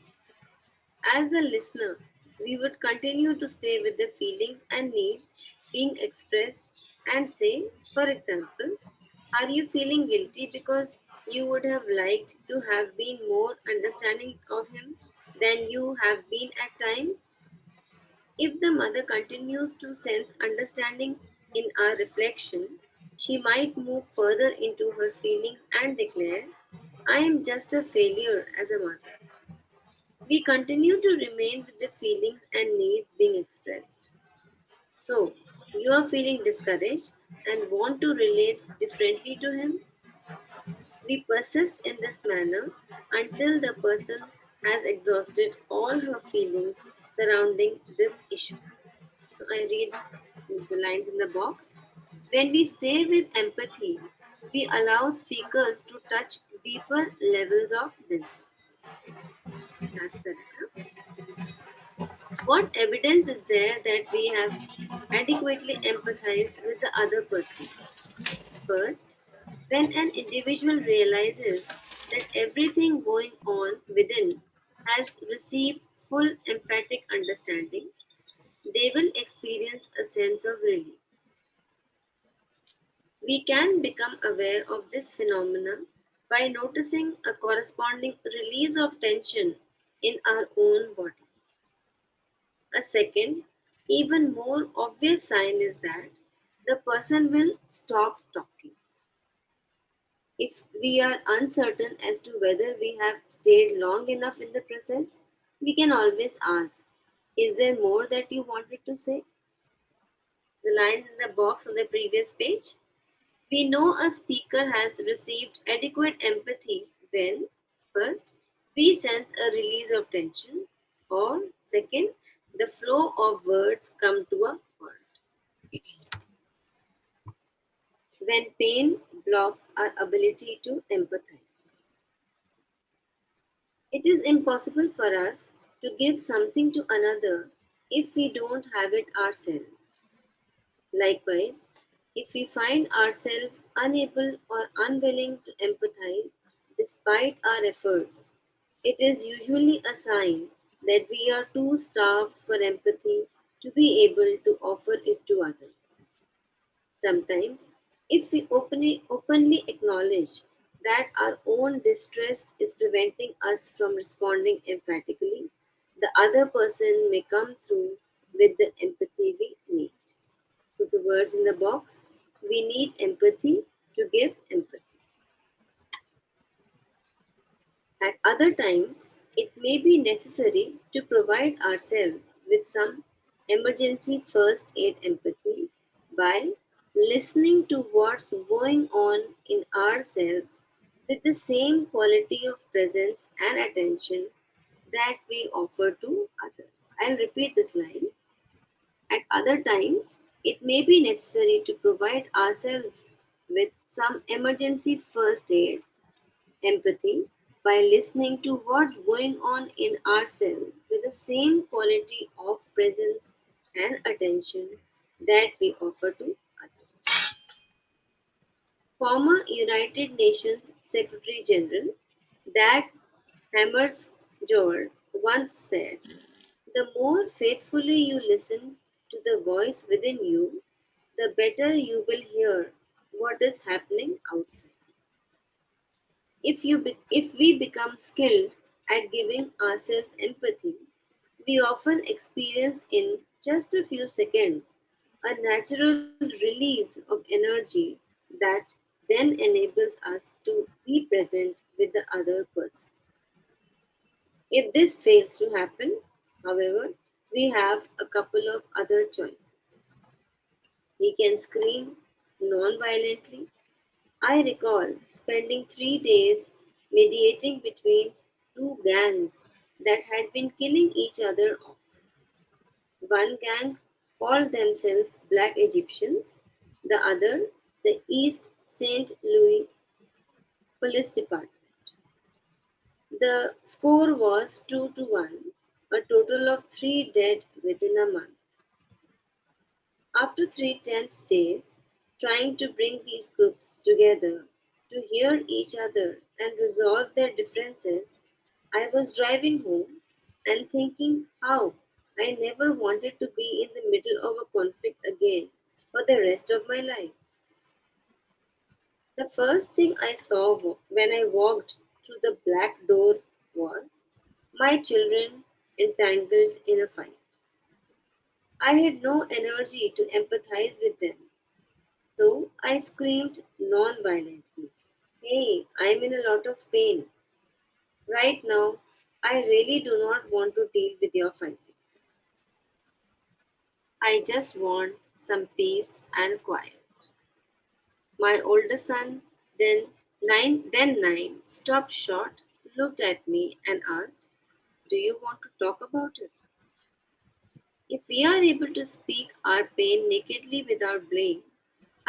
[SPEAKER 3] As the listener, we would continue to stay with the feelings and needs being expressed and say, for example, are you feeling guilty because you would have liked to have been more understanding of him than you have been at times? If the mother continues to sense understanding in our reflection, she might move further into her feelings and declare, I am just a failure as a mother. We continue to remain with the feelings and needs being expressed. So, you are feeling discouraged and want to relate differently to him. We persist in this manner until the person has exhausted all her feelings surrounding this issue. So, I read the lines in the box. When we stay with empathy, we allow speakers to touch deeper levels of themselves. That's correct. Huh? What evidence is there that we have adequately empathized with the other person? First, when an individual realizes that everything going on within has received full emphatic understanding, they will experience a sense of relief. We can become aware of this phenomenon by noticing a corresponding release of tension in our own body. A second, even more obvious sign is that the person will stop talking. If we are uncertain as to whether we have stayed long enough in the process, we can always ask, is there more that you wanted to say? The lines in the box on the previous page. We know a speaker has received adequate empathy when, first, we sense a release of tension, or second, the flow of words come to a halt. When pain blocks our ability to empathize. It is impossible for us to give something to another if we don't have it ourselves. Likewise, if we find ourselves unable or unwilling to empathize despite our efforts, it is usually a sign that we are too starved for empathy to be able to offer it to others. Sometimes, if we openly acknowledge that our own distress is preventing us from responding emphatically, the other person may come through with the empathy we need. Put the words in the box. We need empathy to give empathy. At other times, it may be necessary to provide ourselves with some emergency first aid empathy by listening to what's going on in ourselves with the same quality of presence and attention that we offer to others. I'll repeat this line. At other times, it may be necessary to provide ourselves with some emergency first aid empathy by listening to what's going on in ourselves with the same quality of presence and attention that we offer to others. Former United Nations Secretary General Dag Hammarskjöld once said, "The more faithfully you listen to the voice within you, the better you will hear what is happening outside." If we become skilled at giving ourselves empathy, we often experience in just a few seconds a natural release of energy that then enables us to be present with the other person. If this fails to happen, however, we have a couple of other choices. We can scream non-violently. I recall spending 3 days mediating between two gangs that had been killing each other off. One gang called themselves Black Egyptians, the other the East St. Louis Police Department. The score was 2 to 1, a total of 3 dead within a month. After three tense days, trying to bring these groups together to hear each other and resolve their differences, I was driving home and thinking how I never wanted to be in the middle of a conflict again for the rest of my life. The first thing I saw when I walked through the black door was my children entangled in a fight. I had no energy to empathize with them. So I screamed non violently, "Hey, I'm in a lot of pain. Right now, I really do not want to deal with your fighting. I just want some peace and quiet." My older son, then nine, stopped short, looked at me, and asked, "Do you want to talk about it?" If we are able to speak our pain nakedly without blame,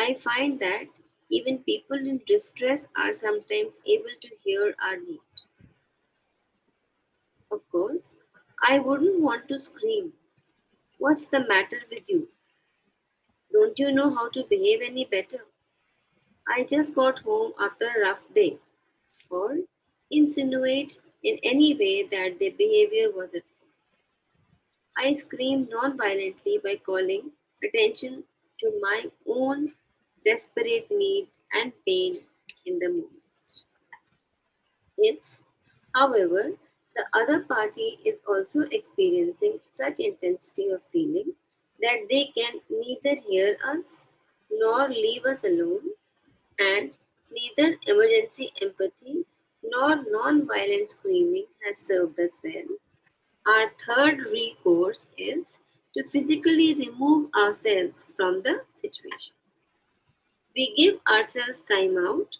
[SPEAKER 3] I find that even people in distress are sometimes able to hear our need. Of course, I wouldn't want to scream, "What's the matter with you? Don't you know how to behave any better? I just got home after a rough day," or insinuate in any way that their behavior was at fault. I scream non-violently by calling attention to my own desperate need and pain in the moment. If, however, the other party is also experiencing such intensity of feeling that they can neither hear us nor leave us alone, and neither emergency empathy nor non-violent screaming has served us well, our third recourse is to physically remove ourselves from the situation. We give ourselves time out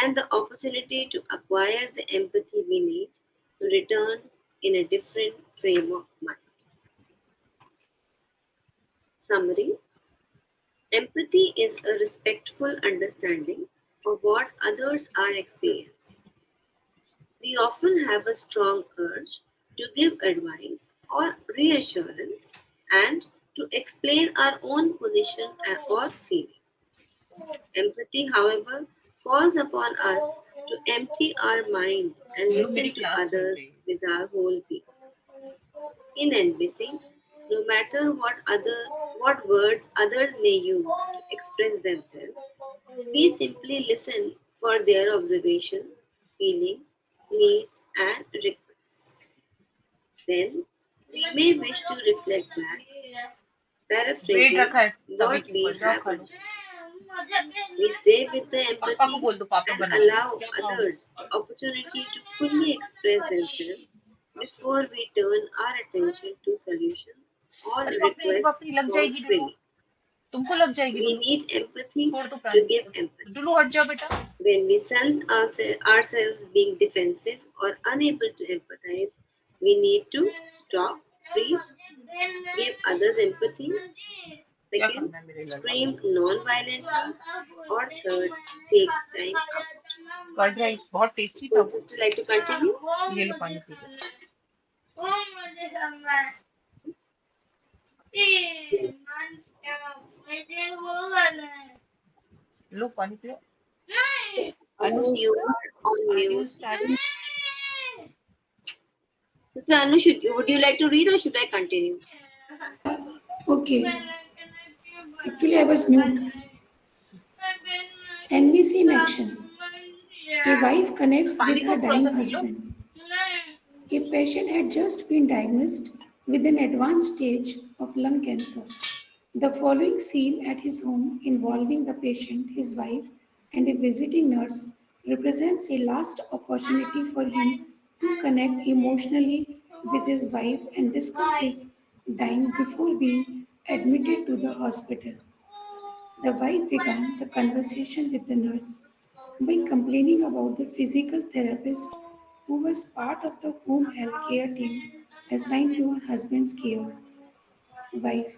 [SPEAKER 3] and the opportunity to acquire the empathy we need to return in a different frame of mind. Summary: empathy is a respectful understanding of what others are experiencing. We often have a strong urge to give advice or reassurance and to explain our own position or feeling. Empathy, however, calls upon us to empty our mind and
[SPEAKER 5] ये लो मेरी
[SPEAKER 3] listen to
[SPEAKER 5] class चल
[SPEAKER 3] others
[SPEAKER 5] रही है.
[SPEAKER 3] with our whole being. In NBC, no matter what words others may use to express themselves, we simply listen for their observations, feelings, needs, and requests. Then we may wish to reflect back,
[SPEAKER 5] wait
[SPEAKER 3] paraphrasing
[SPEAKER 5] रखा है तभी
[SPEAKER 3] what
[SPEAKER 5] के ऊपर,
[SPEAKER 3] we
[SPEAKER 5] जाओ
[SPEAKER 3] have
[SPEAKER 5] खा लो.
[SPEAKER 3] understood. We stay with the
[SPEAKER 5] पापा को
[SPEAKER 3] empathy
[SPEAKER 5] बोल दो, पापा
[SPEAKER 3] and
[SPEAKER 5] बना दे.
[SPEAKER 3] allow
[SPEAKER 5] क्या खाओगे?
[SPEAKER 3] others the opportunity to fully express themselves before we turn our attention to solutions or
[SPEAKER 5] अरे पापड़ी
[SPEAKER 3] requests
[SPEAKER 5] पापड़ी लग
[SPEAKER 3] for
[SPEAKER 5] जाएगी डुलू.
[SPEAKER 3] relief.
[SPEAKER 5] तुमको लग जाएगी
[SPEAKER 3] We
[SPEAKER 5] डुलू.
[SPEAKER 3] need empathy
[SPEAKER 5] छोड़ दो
[SPEAKER 3] to
[SPEAKER 5] पेरेंट्स
[SPEAKER 3] give
[SPEAKER 5] को.
[SPEAKER 3] empathy.
[SPEAKER 5] डुलू हट जाओ बेटा.
[SPEAKER 3] When we sense ourselves being defensive or unable to empathize, we need to stop, breathe, give others empathy.
[SPEAKER 5] क्या
[SPEAKER 3] Second,
[SPEAKER 5] करना है मेरे लाल पापा
[SPEAKER 3] scream
[SPEAKER 5] को?
[SPEAKER 3] non-violently. Or third, take time out.
[SPEAKER 5] Curd rice बहुत टेस्टी था
[SPEAKER 3] Would
[SPEAKER 5] वो.
[SPEAKER 3] sister like to continue?
[SPEAKER 5] ये लो पानी पी लो. लो पानी पियो.
[SPEAKER 3] Anu, you
[SPEAKER 5] Anushka,
[SPEAKER 3] are on
[SPEAKER 5] are you
[SPEAKER 3] mute.
[SPEAKER 5] studying?
[SPEAKER 3] Sister Anu, would you like to read or should I continue?
[SPEAKER 2] Okay. Actually, I was mute. NBC in action. A wife connects
[SPEAKER 5] पानी
[SPEAKER 2] with
[SPEAKER 5] low
[SPEAKER 2] her
[SPEAKER 5] थोड़ा सा
[SPEAKER 2] dying
[SPEAKER 5] P low.
[SPEAKER 2] husband. A patient had just been diagnosed with an advanced stage of lung cancer. The following scene at his home involving the patient, his wife, and a visiting nurse represents a last opportunity for him to connect emotionally with his wife and discuss his dying before being admitted to the hospital. The wife began the conversation with the nurse by complaining about the physical therapist who was part of the home health care team assigned to her husband's care. Wife,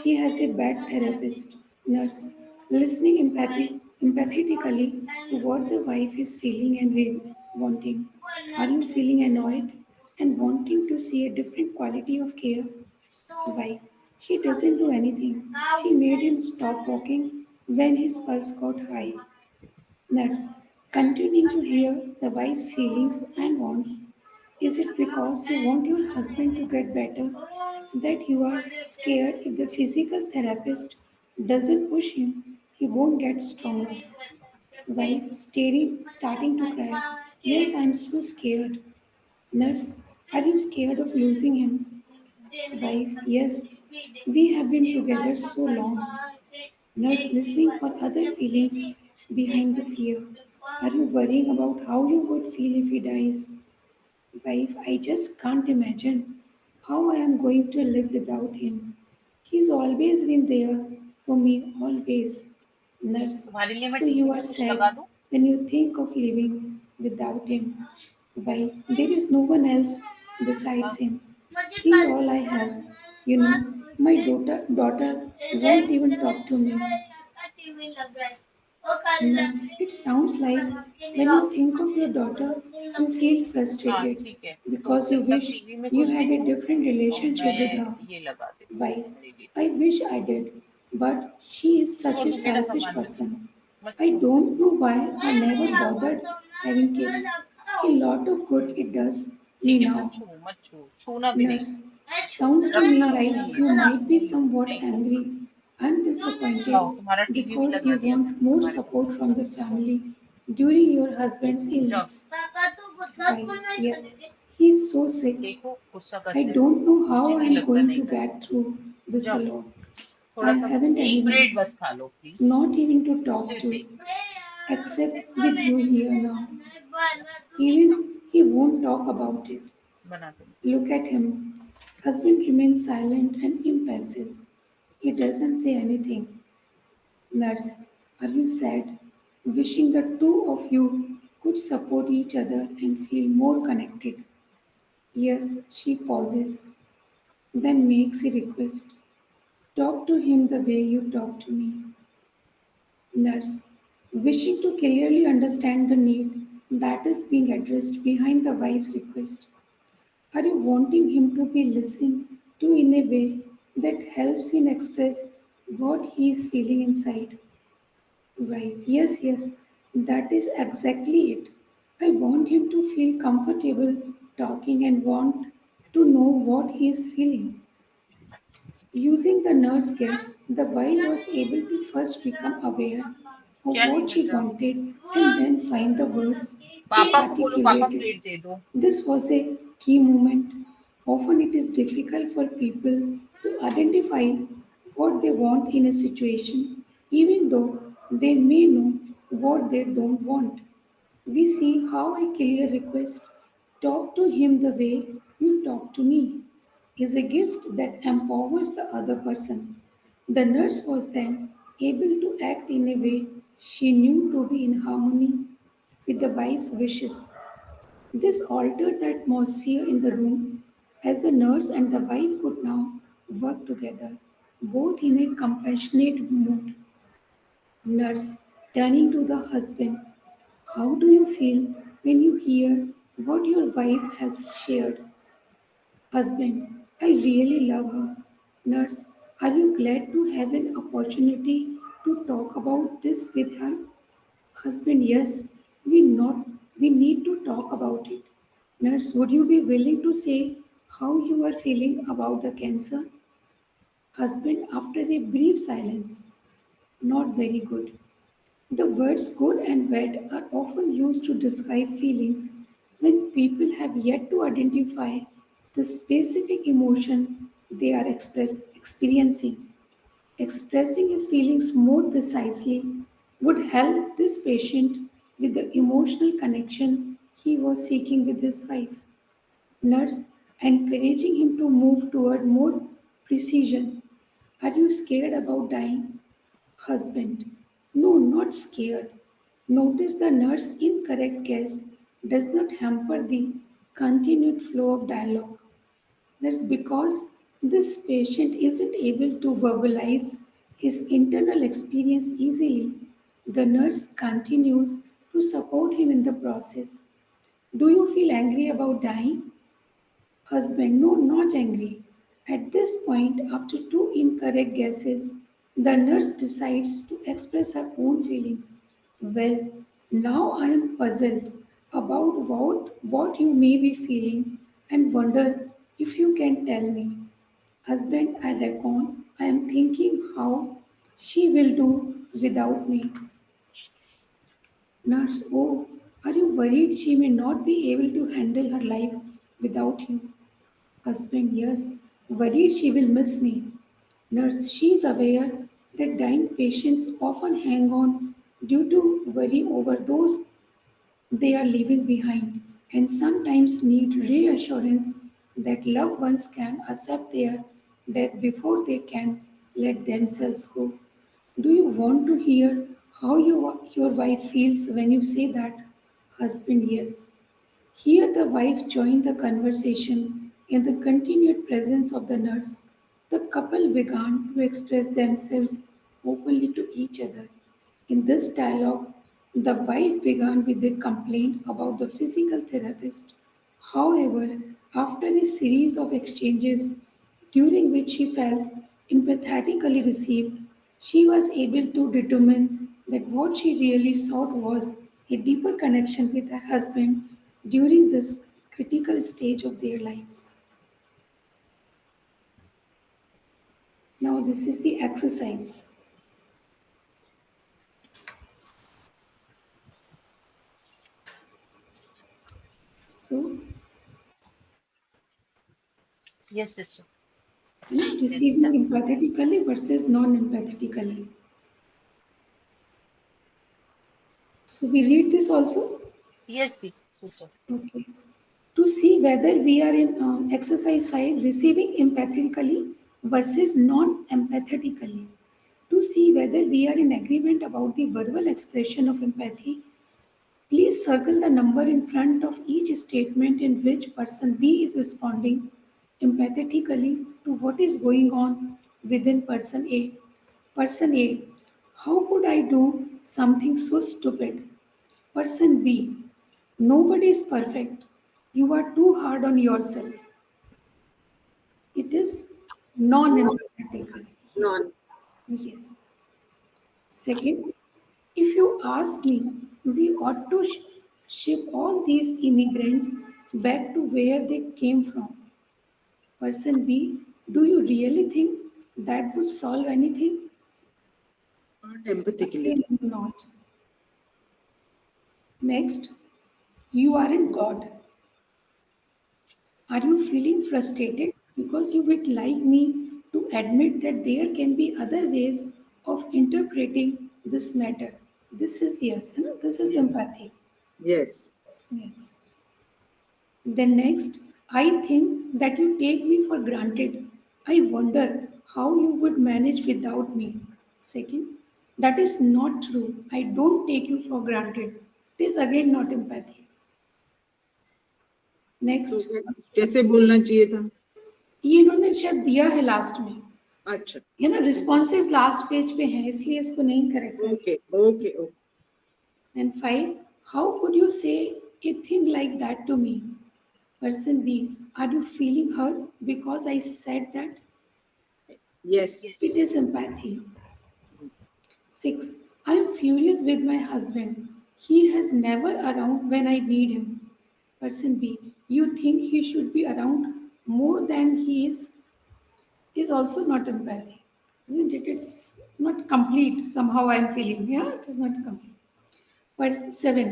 [SPEAKER 2] she has a bad therapist. Nurse, listening empathetically to what the wife is feeling and wanting. Are you feeling annoyed and wanting to see a different quality of care? Wife, she doesn't do anything. She made him stop walking when his pulse got high. Nurse, continuing to hear the wife's feelings and wants. Is it because you want your husband to get better that you are scared if the physical therapist doesn't push him, he won't get stronger? Wife starting to cry. Yes, I'm so scared. Nurse, are you scared of losing him? Wife, yes. We have been together so long. Nurse, listening for other feelings behind the fear. Are you worrying about how you would feel if he dies? Wife, I just can't imagine how I am going to live without him. He's always been there for me, always. Nurse,
[SPEAKER 5] तुम्हारे लिए मैं
[SPEAKER 2] so
[SPEAKER 5] TV
[SPEAKER 2] you
[SPEAKER 5] में
[SPEAKER 2] are
[SPEAKER 5] कुछ लगा
[SPEAKER 2] sad
[SPEAKER 5] दूं?
[SPEAKER 2] when you think of living without him. Wife, there is no one else besides
[SPEAKER 5] हाँ.
[SPEAKER 2] him. He's all I have. You know, my daughter won't even talk to me. Nurse, it sounds like when you think of your daughter, you feel
[SPEAKER 5] हाँ
[SPEAKER 2] frustrated
[SPEAKER 5] ठीक है, तो
[SPEAKER 2] because you
[SPEAKER 5] जब तक
[SPEAKER 2] wish
[SPEAKER 5] TV में
[SPEAKER 2] you
[SPEAKER 5] कुछ
[SPEAKER 2] had a
[SPEAKER 5] देखूं
[SPEAKER 2] different
[SPEAKER 5] और
[SPEAKER 2] relationship with
[SPEAKER 5] मैं
[SPEAKER 2] her.
[SPEAKER 5] ये लगा देती हूँ
[SPEAKER 2] Wife,
[SPEAKER 5] अपने लिए
[SPEAKER 2] I
[SPEAKER 5] TV.
[SPEAKER 2] wish I did, but she is such a
[SPEAKER 5] छोड़ू मेरा
[SPEAKER 2] selfish
[SPEAKER 5] सामान मत छू.
[SPEAKER 2] person.
[SPEAKER 5] मत
[SPEAKER 2] I
[SPEAKER 5] छू.
[SPEAKER 2] don't know why I never bothered having kids. A lot of good it does me
[SPEAKER 5] ठीक है, मत
[SPEAKER 2] now.
[SPEAKER 5] छू, मत छू, छूना भी नहीं.
[SPEAKER 2] Nurse, sounds to me
[SPEAKER 5] रखना भी
[SPEAKER 2] like
[SPEAKER 5] नहीं है.
[SPEAKER 2] you might be
[SPEAKER 5] नहीं
[SPEAKER 2] somewhat
[SPEAKER 5] नहीं खाऊंगा.
[SPEAKER 2] angry and disappointed
[SPEAKER 5] जाओ, तुम्हारा टीवी भी
[SPEAKER 2] because
[SPEAKER 5] लगा
[SPEAKER 2] you
[SPEAKER 5] दिया
[SPEAKER 2] want
[SPEAKER 5] मैंने
[SPEAKER 2] more
[SPEAKER 5] तुम्हारे
[SPEAKER 2] support
[SPEAKER 5] पसंद
[SPEAKER 2] from
[SPEAKER 5] का.
[SPEAKER 2] the
[SPEAKER 5] जाओ.
[SPEAKER 2] family during your husband's
[SPEAKER 5] जाओ.
[SPEAKER 2] illness. Wife, yes, he's so sick.
[SPEAKER 5] देखो गुस्सा
[SPEAKER 2] I
[SPEAKER 5] करते हो.
[SPEAKER 2] don't know
[SPEAKER 5] मुझे
[SPEAKER 2] how
[SPEAKER 5] नहीं
[SPEAKER 2] I'm
[SPEAKER 5] लगता
[SPEAKER 2] going
[SPEAKER 5] नहीं
[SPEAKER 2] to get
[SPEAKER 5] करेंगे.
[SPEAKER 2] through this
[SPEAKER 5] जाओ.
[SPEAKER 2] alone.
[SPEAKER 5] थोड़ा
[SPEAKER 2] I
[SPEAKER 5] सा
[SPEAKER 2] haven't
[SPEAKER 5] एक ब्रेड
[SPEAKER 2] anyone,
[SPEAKER 5] बस खा लो please.
[SPEAKER 2] not even to talk
[SPEAKER 5] सिर्फ
[SPEAKER 2] to,
[SPEAKER 5] एक.
[SPEAKER 2] except with you here now. Even he won't talk about it.
[SPEAKER 5] बना दो.
[SPEAKER 2] Look at him. Husband remains silent and impassive. He doesn't say anything. Nurse, are you sad? Wishing the two of you could support each other and feel more connected. Yes, she pauses, then makes a request. Talk to him the way you talk to me. Nurse, wishing to clearly understand the need that is being addressed behind the wife's request. Are you wanting him to be listened to in a way that helps him express what he is feeling inside. Wife, yes, yes, that is exactly it. I want him to feel comfortable talking and want to know what he is feeling. Using the nurse guess, the wife was able to first become aware of
[SPEAKER 5] क्या नहीं
[SPEAKER 2] what
[SPEAKER 5] mill
[SPEAKER 2] she
[SPEAKER 5] रहा?
[SPEAKER 2] wanted and then find the words to
[SPEAKER 5] पापा को बोलो पापा
[SPEAKER 2] articulate it.
[SPEAKER 5] Plate दे दो.
[SPEAKER 2] This was a key moment. Often it is difficult for people to identify what they want in a situation, even though they may know what they don't want. We see how a clear request, talk to him the way you talk to me, is a gift that empowers the other person. The nurse was then able to act in a way she knew to be in harmony with the wife's wishes. This altered the atmosphere in the room as the nurse and the wife could now work together, both in a compassionate mood. Nurse, turning to the husband, how do you feel when you hear what your wife has shared? Husband, I really love her. Nurse, are you glad to have an opportunity to talk about this with her? Husband, yes, we need to talk about it. Nurse, would you be willing to say how you are feeling about the cancer? Husband, after a brief silence, not very good. The words good and bad are often used to describe feelings when people have yet to identify the specific emotion they are experiencing. Expressing his feelings more precisely would help this patient with the emotional connection he was seeking with his wife. Nurse, encouraging him to move toward more precision. Are you scared about dying? Husband, no, not scared. Notice the nurse's incorrect guess does not hamper the continued flow of dialogue. That's because this patient isn't able to verbalize his internal experience easily. The nurse continues to support him in the process. Do you feel angry about dying? Husband, no, not angry. At this point, after two incorrect guesses, the nurse decides to express her own feelings. Well, now I am puzzled about what you may be feeling and wonder if you can tell me. Husband, I reckon I am thinking how she will do without me. Nurse, oh, are you worried she may not be able to handle her life without you? Husband, yes, worried she will miss me. Nurse, she is aware that dying patients often hang on due to worry over those they are leaving behind and sometimes need reassurance that loved ones can accept their death before they can let themselves go. Do you want to hear how your wife feels when you say that? Husband, yes. Here, the wife joined the conversation in the continued presence of the nurse. The couple began to express themselves openly to each other. In this dialogue, the wife began with a complaint about the physical therapist. However, after a series of exchanges during which she felt empathetically received, she was able to determine that what she really sought was a deeper connection with her husband during this critical stage of their lives. Now, this is the exercise. So,
[SPEAKER 5] Yes, sister. Let's
[SPEAKER 2] receiving
[SPEAKER 5] start.
[SPEAKER 2] empathetically versus non empathetically. So, we read this also.
[SPEAKER 5] Yes, sister.
[SPEAKER 2] Okay. To see whether we are in exercise 5, receiving empathetically versus non empathetically. To see whether we are in agreement about the verbal expression of empathy, please circle the number in front of each statement in which person B is responding empathetically to what is going on within person A. Person A, how could I do something so stupid? Person B, nobody is perfect. You are too hard on yourself. It is.
[SPEAKER 3] Non,
[SPEAKER 2] non-empathetical. Yes,
[SPEAKER 3] non.
[SPEAKER 2] yes. Second, if you ask me, we ought to ship all these immigrants back to where they came from. Person B, do you really think that would solve anything?
[SPEAKER 4] Not empathically.
[SPEAKER 2] Again, not. Next, you aren't God. Are you feeling frustrated because you would like me to admit that there can be other ways of interpreting this matter? This is yes, you know, this is
[SPEAKER 4] Yes.
[SPEAKER 2] empathy.
[SPEAKER 4] Yes.
[SPEAKER 2] Yes. Then next, I think that you take me for granted. I wonder how you would manage without me. Second, that is not true. I don't take you for granted. It is again not empathy.
[SPEAKER 4] तो
[SPEAKER 2] next
[SPEAKER 4] कैसे बोलना चाहिए था?
[SPEAKER 2] ये इन्होंने शायद दिया है लास्ट में,
[SPEAKER 4] अच्छा.
[SPEAKER 2] ये ना रिस्पॉन्सेज लास्ट पेज पे हैं इसलिए इसको नहीं करेक्ट कर.
[SPEAKER 4] Okay okay okay.
[SPEAKER 2] And five, how could you say a thing like that to me. Person B, are you feeling hurt because I said that.
[SPEAKER 4] Yes.
[SPEAKER 2] It is
[SPEAKER 5] Yes.
[SPEAKER 2] empathy. 6. I am furious with my husband. He has never around when I need him. Person B. You think he should be around more than he is also not empathy. Isn't it? It's not complete. Somehow I am feeling. Yeah, it is not complete. Verse 7.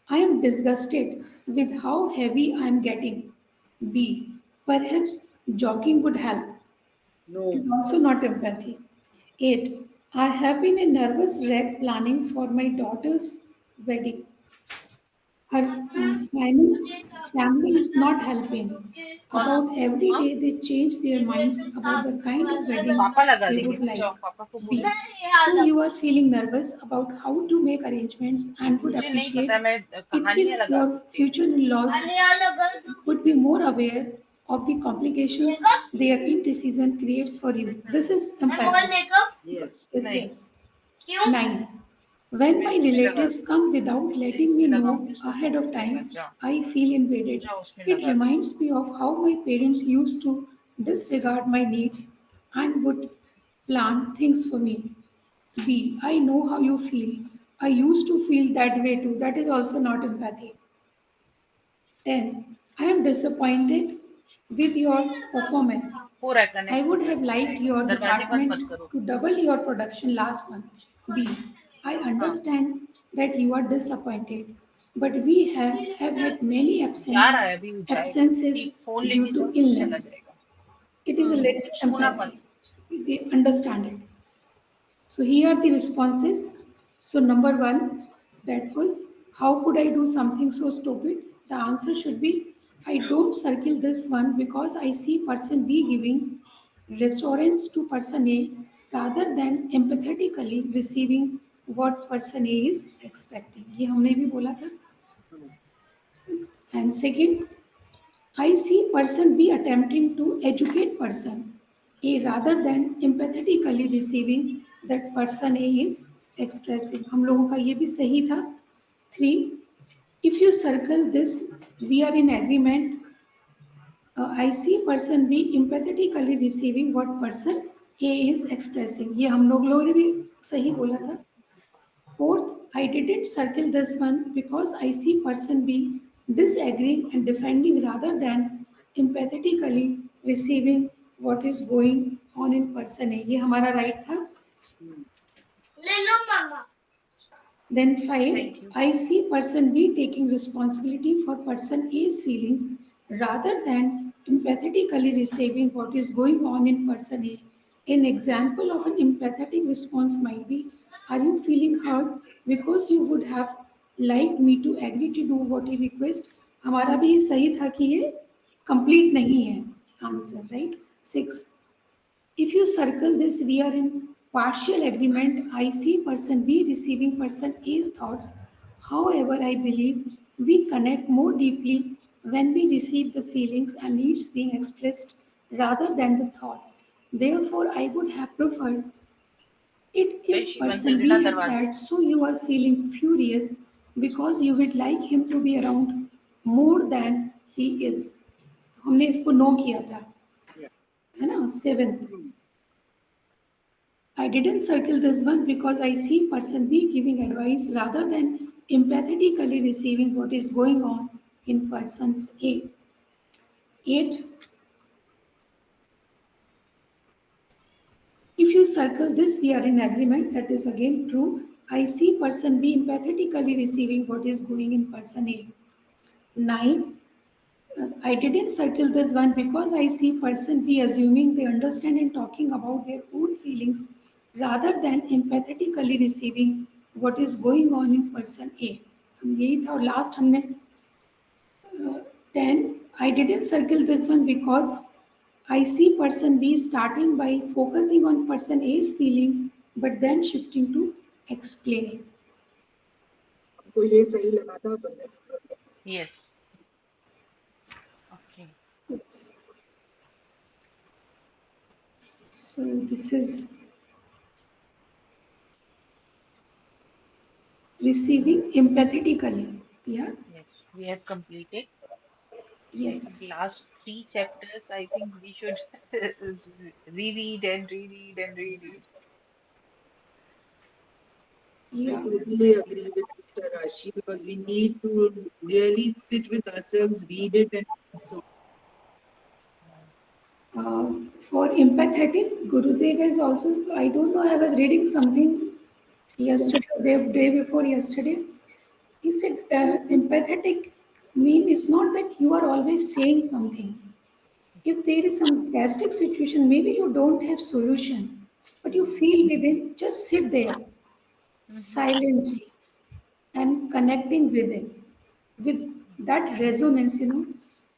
[SPEAKER 2] I am disgusted with how heavy I am getting. B. Perhaps jogging would help.
[SPEAKER 4] No.
[SPEAKER 2] It is also not empathy. 8. I have been a nervous wreck planning for my daughter's wedding. Her family is not helping.
[SPEAKER 5] कौन सा?
[SPEAKER 2] About every
[SPEAKER 5] हाँ?
[SPEAKER 2] day, they change their minds about the kind of wedding
[SPEAKER 5] पापा लगा
[SPEAKER 2] they
[SPEAKER 5] देंगे,
[SPEAKER 2] would
[SPEAKER 5] फिर
[SPEAKER 2] like.
[SPEAKER 5] जाओ पापा को बोलो.
[SPEAKER 2] B. So you are feeling nervous about how to make arrangements and would
[SPEAKER 5] मुझे नहीं पता,
[SPEAKER 2] appreciate
[SPEAKER 5] मैं
[SPEAKER 2] it
[SPEAKER 5] कहानियां
[SPEAKER 2] if
[SPEAKER 5] लगा
[SPEAKER 2] your
[SPEAKER 5] सकती हूँ.
[SPEAKER 2] future in-laws would be more aware of the complications their indecision creates for you. This is empathy.
[SPEAKER 4] Yes.
[SPEAKER 2] Is
[SPEAKER 5] नहीं,
[SPEAKER 2] yes. 9. When
[SPEAKER 5] मैं
[SPEAKER 2] my
[SPEAKER 5] इसमें लगा
[SPEAKER 2] relatives
[SPEAKER 5] दूंगी.
[SPEAKER 2] come without
[SPEAKER 5] इससे
[SPEAKER 2] letting me
[SPEAKER 5] इसमें
[SPEAKER 2] know
[SPEAKER 5] लगाऊंगी, इसको
[SPEAKER 2] ahead
[SPEAKER 5] समझ
[SPEAKER 2] of
[SPEAKER 5] जाएगा.
[SPEAKER 2] time,
[SPEAKER 5] जाओ,
[SPEAKER 2] I feel invaded.
[SPEAKER 5] जाओ उसमें
[SPEAKER 2] It
[SPEAKER 5] लगा दो.
[SPEAKER 2] reminds me of how my parents used to disregard my needs and would plan things for me. B. I know how you feel. I used to feel that way too. That is also not empathy. 10. I am disappointed with your performance.
[SPEAKER 5] हो रहा है,
[SPEAKER 2] I
[SPEAKER 5] connect हो
[SPEAKER 2] would
[SPEAKER 5] रहा
[SPEAKER 2] have liked
[SPEAKER 5] है.
[SPEAKER 2] your
[SPEAKER 5] दरवाजे बंद
[SPEAKER 2] department
[SPEAKER 5] मत करो.
[SPEAKER 2] to double your production last month. B. I
[SPEAKER 5] हाँ,
[SPEAKER 2] understand that you are disappointed, but we have had many
[SPEAKER 5] जा रहा है, अभी वो जाएगा.
[SPEAKER 2] absences
[SPEAKER 5] ठीक, फोन
[SPEAKER 2] due
[SPEAKER 5] लेके
[SPEAKER 2] to
[SPEAKER 5] जाओ, चला
[SPEAKER 2] illness.
[SPEAKER 5] जाएगा.
[SPEAKER 2] It is a little
[SPEAKER 5] छूना मत.
[SPEAKER 2] empathy. They understand it. So here are the responses. So number one, that was how could I do something so stupid? The answer should be I don't circle this one because I see person B giving restaurants to person A rather than empathetically receiving what person A is expecting. ये हमने भी बोला था. And second, I see person B attempting to educate person A rather than empathetically receiving that person A is expressing. हम लोगों का ये भी सही था. 3. If you circle this, we are in agreement. I see person B empathetically receiving what person A is expressing. ये हम लोगों ने भी सही बोला था. Fourth, I didn't circle this one because I see person B disagreeing and defending rather than empathetically receiving what is going on in person A. ये हमारा right था. Then five,
[SPEAKER 5] thank you.
[SPEAKER 2] I see person B taking responsibility for person A's feelings rather than empathetically receiving what is going on in person A. An example of an empathetic response might be, are you feeling hurt because you would have liked me to agree to do what you request? हमारा भी ये सही था कि ये complete नहीं है answer, right? 6. If you circle this, we are in partial agreement. I see person B receiving person A's thoughts. However, I believe we connect more deeply when we receive the feelings and needs being expressed rather than the thoughts. Therefore, I would have preferred it if
[SPEAKER 5] कैशी बंद कर
[SPEAKER 2] person
[SPEAKER 5] देना
[SPEAKER 2] B had
[SPEAKER 5] दरवाजे.
[SPEAKER 2] said, so you are feeling furious because you would like him to be around more than he is. हमने इसको no किया था. है ना? Seventh,
[SPEAKER 4] Hmm.
[SPEAKER 2] I didn't circle this one because I see person B giving advice rather than empathetically receiving what is going on in person's A. 8. If you circle this, we are in agreement. That is again true. I see person B empathetically receiving what is going in person A. 9. I didn't circle this one because I see person B assuming they understand and talking about their own feelings rather than empathetically receiving what is going on in person A. यही था और last हमने 10. I didn't circle this one because I see person B starting by focusing on person A's feeling but then shifting to explaining.
[SPEAKER 4] हमको ये सही लगा था बंदे।
[SPEAKER 5] Yes. Okay.
[SPEAKER 2] Yes. So this is receiving empathetically. Yeah.
[SPEAKER 5] Yes. We have completed. I think
[SPEAKER 2] Yes.
[SPEAKER 5] last three chapters, I think we should reread and reread and reread.
[SPEAKER 4] I
[SPEAKER 2] Yeah.
[SPEAKER 4] totally agree with Sister Rashi because we need to really sit with ourselves, read it, and absorb.
[SPEAKER 2] For empathetic, Gurudev is also, I don't know, I was reading something yesterday, day before yesterday. He said empathetic mean is not that you are always saying something. If there is some drastic situation, maybe you don't have solution, but you
[SPEAKER 5] Mm-hmm.
[SPEAKER 2] feel within, just sit there
[SPEAKER 5] Mm-hmm.
[SPEAKER 2] silently and connecting with it with that resonance,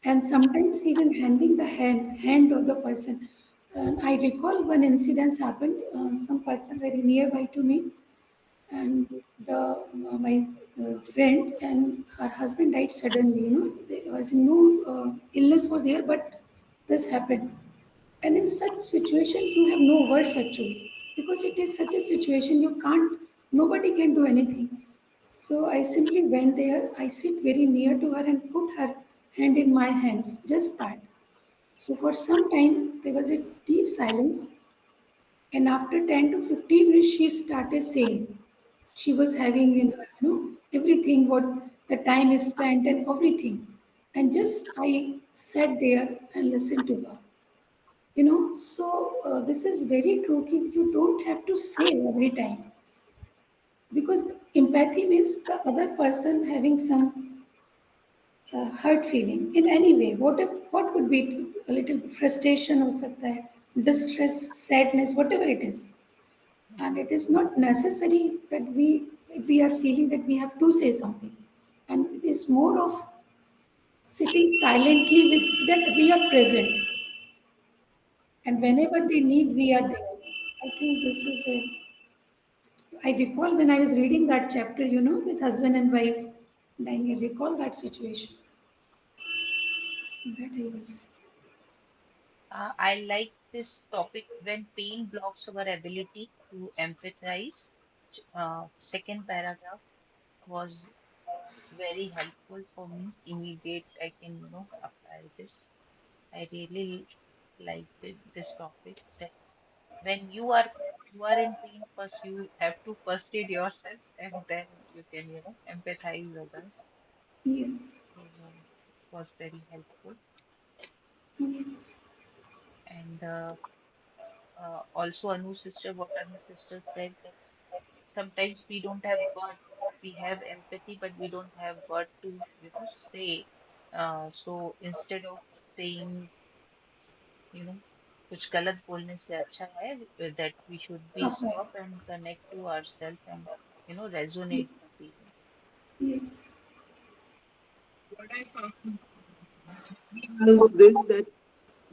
[SPEAKER 2] and sometimes even handing the hand of the person. And I recall one incident happened, some person very nearby to me, and the my friend and her husband died suddenly. There was no illness for there, but this happened. And in such situation, you have no words actually, because it is such a situation you can't, nobody can do anything. So I simply went there. I sit very near to her and put her hand in my hands, just that. So for some time there was a deep silence, and after 10 to 15 minutes, she started saying she was having in her, everything what the time is spent and everything. And just I sat there and listened to her. So this is very true. You don't have to say every time, because empathy means the other person having some hurt feeling in any way. What could be a little frustration or something, distress, sadness, whatever it is. And it is not necessary that if we are feeling that we have to say something, and it is more of sitting silently with that we are present, and whenever they need we are there. I think this is a, I recall when I was reading that chapter, with husband and wife dying, I recall that situation. So that I was.
[SPEAKER 5] I like this topic when pain blocks our ability to empathize. Second paragraph was very helpful for me. Immediate, I can, apply this. I really liked this topic that when you are in pain, first you have to first aid yourself and then you can, empathize others.
[SPEAKER 2] Yes.
[SPEAKER 5] So it was very helpful.
[SPEAKER 2] Yes.
[SPEAKER 5] And also Anu sister said that sometimes we don't have word, we have empathy, but we don't have word to, say. So instead of saying, you know, कुछ गलत बोलने से अच्छा है that we should be
[SPEAKER 2] Okay.
[SPEAKER 5] stop and connect to ourselves and resonate the feeling.
[SPEAKER 2] Yes.
[SPEAKER 4] What I found was this, that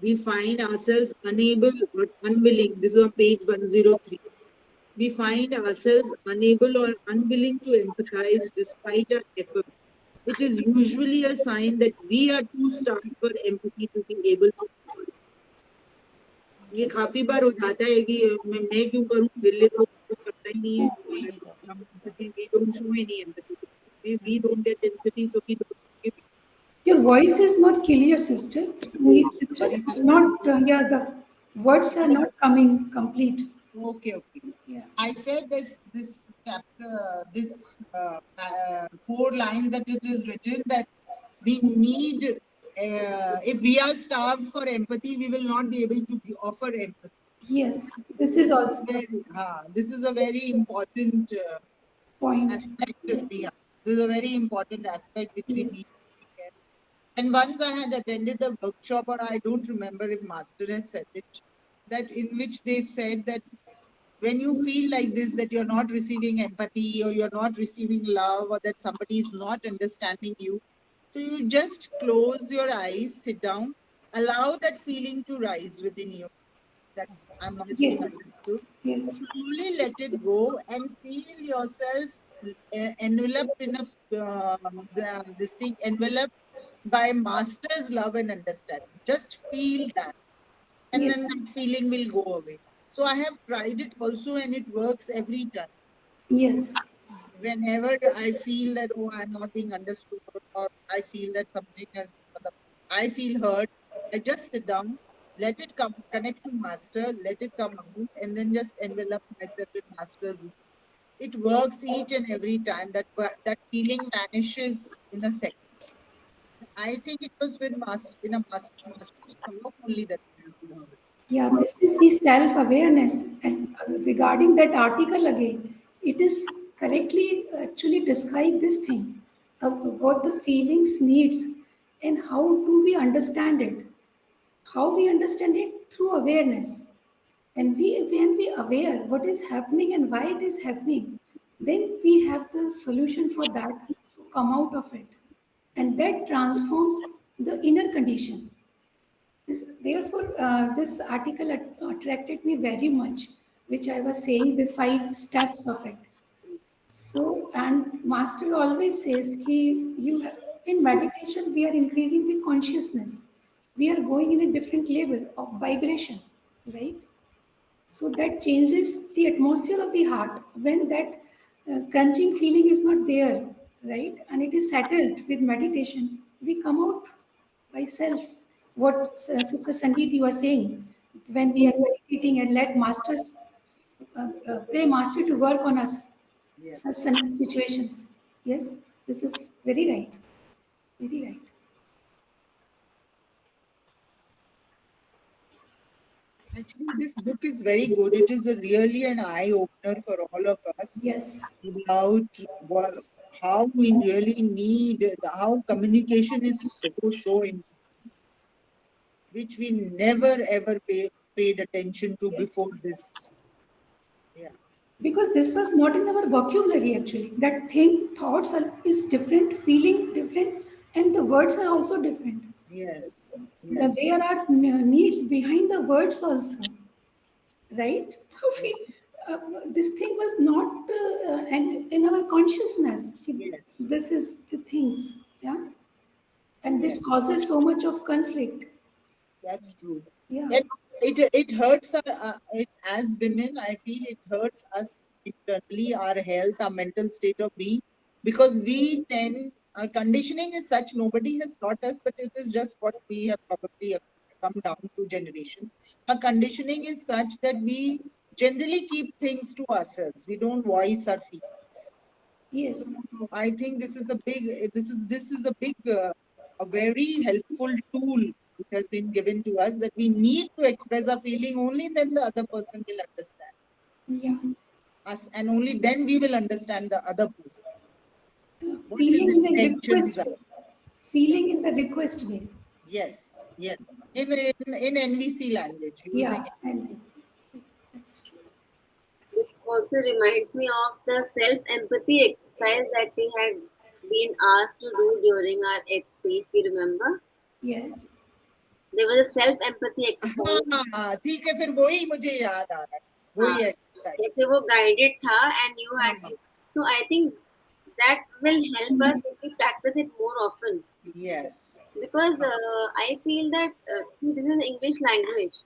[SPEAKER 4] we find ourselves unable or unwilling. This is on page 103. We find ourselves unable or unwilling to empathize despite our efforts, which is usually a sign that we are too starved for empathy to be able to offer. ये काफी बार हो जाता है कि मैं क्यों करूं, दिल्ली तो करता ही नहीं है,
[SPEAKER 5] कोई नहीं
[SPEAKER 4] और
[SPEAKER 5] करता।
[SPEAKER 4] हम empathy, we don't show any empathy. We don't get empathy, so we don't give.
[SPEAKER 2] Your voice is not clear, sister. Sangeet sister,
[SPEAKER 4] Sorry, sister.
[SPEAKER 2] not, yeah, the. Words are not coming complete.
[SPEAKER 4] Okay, okay.
[SPEAKER 2] Yeah.
[SPEAKER 4] I said this chapter, this 4 lines that it is written that we need. If we are starved for empathy, we will not be able to offer empathy.
[SPEAKER 2] Yes, this is
[SPEAKER 4] This is
[SPEAKER 2] also
[SPEAKER 4] very, this is a very important
[SPEAKER 2] point.
[SPEAKER 4] aspect.
[SPEAKER 2] Yeah.
[SPEAKER 4] Yeah, this is a very important aspect which we need.
[SPEAKER 2] Yes.
[SPEAKER 4] And once I had attended a workshop, or I don't remember if Master has said it, that in which they said that when you feel like this, that you're not receiving empathy or you're not receiving love or that somebody is not understanding you, so you just close your eyes, sit down, allow that feeling to rise within you that I'm not being
[SPEAKER 2] Yes.
[SPEAKER 4] understood.
[SPEAKER 2] Yes.
[SPEAKER 4] Slowly let it go and feel yourself enveloped in a this thing enveloped by master's love and understanding. Just feel that, and
[SPEAKER 2] Yes.
[SPEAKER 4] then that feeling will go away. So I have tried it also, and it works every time.
[SPEAKER 2] Yes.
[SPEAKER 4] Whenever I feel that, oh, I'm not being understood, or I feel that something has, I feel hurt, I just sit down, let it come, connect to master, let it come out, and then just envelop myself in master's love. It works each and every time. That feeling vanishes in a second. I think it was with in a master's talk only that I have heard.
[SPEAKER 2] Yeah, this is the self awareness. And regarding that article again, it is correctly actually describe this thing of what the feelings needs and how do we understand it. How we understand it through awareness. And when we aware what is happening and why it is happening, then we have the solution for that to come out of it. And that transforms the inner condition. Therefore, this article attracted me very much, which I was saying the 5 steps of it. So, and Master always says, in meditation, we are increasing the consciousness. We are going in a different level of vibration, right? So that changes the atmosphere of the heart when that crunching feeling is not there, right? And it is settled with meditation. We come out by self. What Sister Sangeet you are saying, when we are meditating and let masters pray master to work on us,
[SPEAKER 4] Yeah.
[SPEAKER 2] such situations. Yes, this is very right. Very right.
[SPEAKER 4] Actually, this book is very good. It is a really an eye opener for all of us
[SPEAKER 2] Yes.
[SPEAKER 4] about what, how we really need, how communication is so important, which we never ever paid attention to before
[SPEAKER 2] Yes.
[SPEAKER 4] this. Yeah.
[SPEAKER 2] Because this was not in our vocabulary actually. That thing, is different, feeling different, and the words are also different.
[SPEAKER 4] Yes.
[SPEAKER 2] Now,
[SPEAKER 4] Yes.
[SPEAKER 2] there are needs behind the words also, right? So this thing was not in our consciousness.
[SPEAKER 4] Yes.
[SPEAKER 2] This is the things, yeah, and
[SPEAKER 4] Yes.
[SPEAKER 2] this causes so much of conflict.
[SPEAKER 4] That's true.
[SPEAKER 2] Yeah.
[SPEAKER 4] And it hurts it, as women. I feel it hurts us internally, our health, our mental state of being, because we tend our conditioning is such. Nobody has taught us, but it is just what we have probably come down through generations. Our conditioning is such that we generally keep things to ourselves. We don't voice our feelings. So
[SPEAKER 2] Yes.
[SPEAKER 4] I think this is a big a very helpful tool which has been given to us, that we need to express our feeling, only then the other person will understand
[SPEAKER 2] Yeah.
[SPEAKER 4] us, and only then we will understand the other person, what his
[SPEAKER 2] Feeling in the
[SPEAKER 4] intentions
[SPEAKER 2] request
[SPEAKER 4] are.
[SPEAKER 2] way.
[SPEAKER 4] Yeah.
[SPEAKER 2] Feeling in the request way.
[SPEAKER 4] Yes. Yes. In NVC language, using
[SPEAKER 2] Yeah,
[SPEAKER 4] NVC.
[SPEAKER 2] and that's true.
[SPEAKER 3] Which also reminds me of the self empathy exercise that we had been asked to do during our HC, if you remember.
[SPEAKER 2] Yes.
[SPEAKER 3] There was a self empathy exercise.
[SPEAKER 4] हाँ ठीक है, फिर वही मुझे याद आ रहा है,
[SPEAKER 3] हाँ,
[SPEAKER 4] वही एक्सरसाइज.
[SPEAKER 3] जैसे वो guided था and you had
[SPEAKER 4] हाँ.
[SPEAKER 3] to. So I think that will help us if we practice it more often.
[SPEAKER 4] Yes.
[SPEAKER 3] Because I feel that see, this is an English language.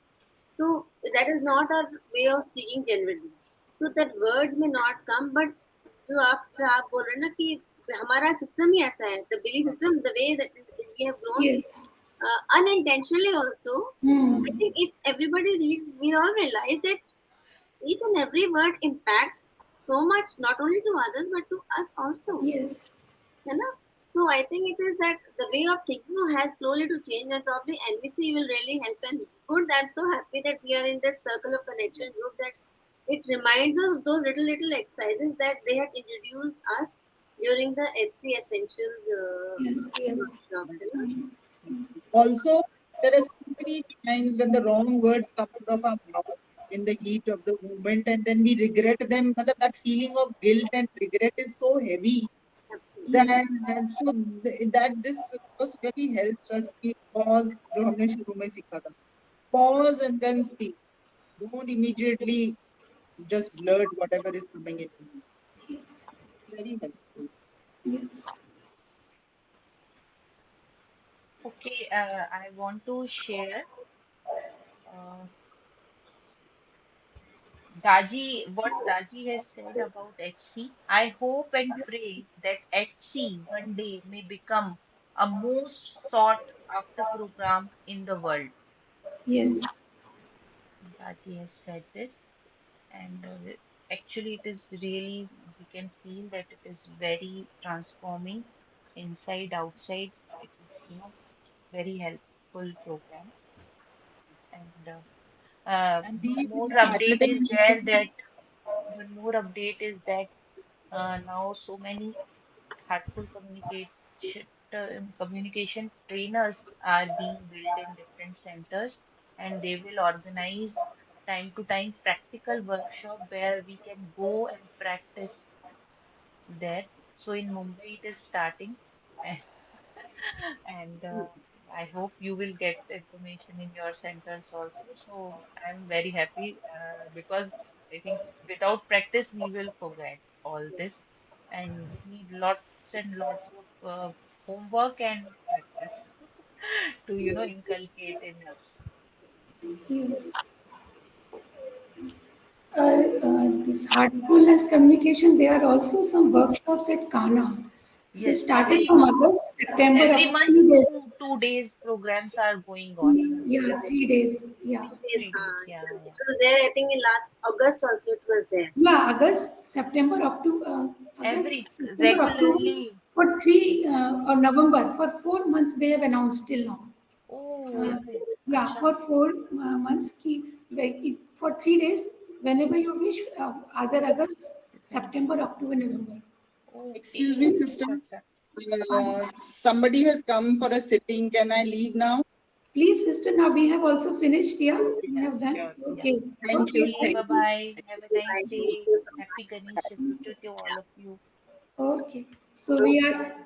[SPEAKER 3] So that is not our way of speaking generally. So that words may not come, but जो आप बोल रहे हैं ना कि हमारा system ही ऐसा है, the belief system, the way that we have grown,
[SPEAKER 2] Yes.
[SPEAKER 3] unintentionally also. I
[SPEAKER 2] Hmm.
[SPEAKER 3] think if everybody reads, we all realize that each and every word impacts so much, not only to others but to us also.
[SPEAKER 2] Yes.
[SPEAKER 3] You know? So I think it is that the way of thinking has slowly to change, and probably NVC will really help. And good, I'm so happy that we are in this circle of connection group, that it reminds us of those little exercises that they had introduced us during the HC Essentials
[SPEAKER 2] Yes. Yes.
[SPEAKER 3] workshop. You know?
[SPEAKER 4] Also, there are so many times when the wrong words come out of our mouth in the heat of the moment, and then we regret them. Matlab, that feeling of guilt and regret is so heavy that,
[SPEAKER 3] Absolutely.
[SPEAKER 2] Yes.
[SPEAKER 4] that this course really helps us कि pause जो हमने शुरू में सीखा था, pause and then speak. Don't immediately just blurt whatever is coming in your mind.
[SPEAKER 2] Yes.
[SPEAKER 4] Very helpful.
[SPEAKER 2] Yes.
[SPEAKER 5] Okay, I want to share uh, what Jaji has said about HC. I hope and pray that HC one day may become a most sought after program in the world.
[SPEAKER 2] Yes.
[SPEAKER 5] Jaji has said this, and actually, it is really, we can feel that it is very transforming inside, outside. It is, very helpful program. And
[SPEAKER 4] And
[SPEAKER 5] one
[SPEAKER 4] these
[SPEAKER 5] more update
[SPEAKER 4] Saturday
[SPEAKER 5] is there
[SPEAKER 4] meetings,
[SPEAKER 5] that one more update is that now so many heartful communication trainers are being built in different centers, and they will organize time to time practical workshop where we can go and practice there. So in Mumbai it is starting, and, and I hope you will get information in your centers also. So I'm very happy because I think without practice we will forget all this, and we need lots and lots of homework and practice to inculcate in us.
[SPEAKER 2] Yes. This heartfulness communication, there are also some workshops at Kana. They
[SPEAKER 5] Yes,
[SPEAKER 2] started
[SPEAKER 5] going
[SPEAKER 2] from
[SPEAKER 5] on.
[SPEAKER 2] August, September,
[SPEAKER 5] Every
[SPEAKER 2] up
[SPEAKER 5] month,
[SPEAKER 2] 3 days.
[SPEAKER 5] two days programs are going on.
[SPEAKER 2] Yeah, 3 days. Yeah.
[SPEAKER 3] 3 days.
[SPEAKER 5] 3 days, yeah,
[SPEAKER 3] It
[SPEAKER 5] yeah.
[SPEAKER 3] was there. I think in last August also it was there.
[SPEAKER 2] Yeah,
[SPEAKER 5] Every
[SPEAKER 2] August, September, October,
[SPEAKER 5] regularly.
[SPEAKER 2] for or November, for 4 months they have announced till now.
[SPEAKER 5] Oh,
[SPEAKER 2] Uh,
[SPEAKER 5] is it?
[SPEAKER 2] yeah,
[SPEAKER 5] Acha.
[SPEAKER 2] for 4 months, for 3 days, whenever you wish, either August, September, October, November.
[SPEAKER 4] excuse me,
[SPEAKER 5] Okay.
[SPEAKER 4] sister.
[SPEAKER 5] Acha, acha.
[SPEAKER 4] Somebody has come for a sitting. Can I leave now?
[SPEAKER 2] Please, sister, now we have also finished. Yeah,
[SPEAKER 4] Okay.
[SPEAKER 2] we
[SPEAKER 5] Yeah,
[SPEAKER 2] have done.
[SPEAKER 5] sure. Yeah.
[SPEAKER 2] Okay,
[SPEAKER 4] Thank you.
[SPEAKER 2] okay,
[SPEAKER 5] Okay,
[SPEAKER 4] Thank
[SPEAKER 2] thank
[SPEAKER 4] you.
[SPEAKER 5] bye-bye. Have a nice
[SPEAKER 3] Bye. Thank
[SPEAKER 5] day.
[SPEAKER 3] you.
[SPEAKER 5] Happy Ganesh Chaturthi to all of you.
[SPEAKER 2] Okay, so we are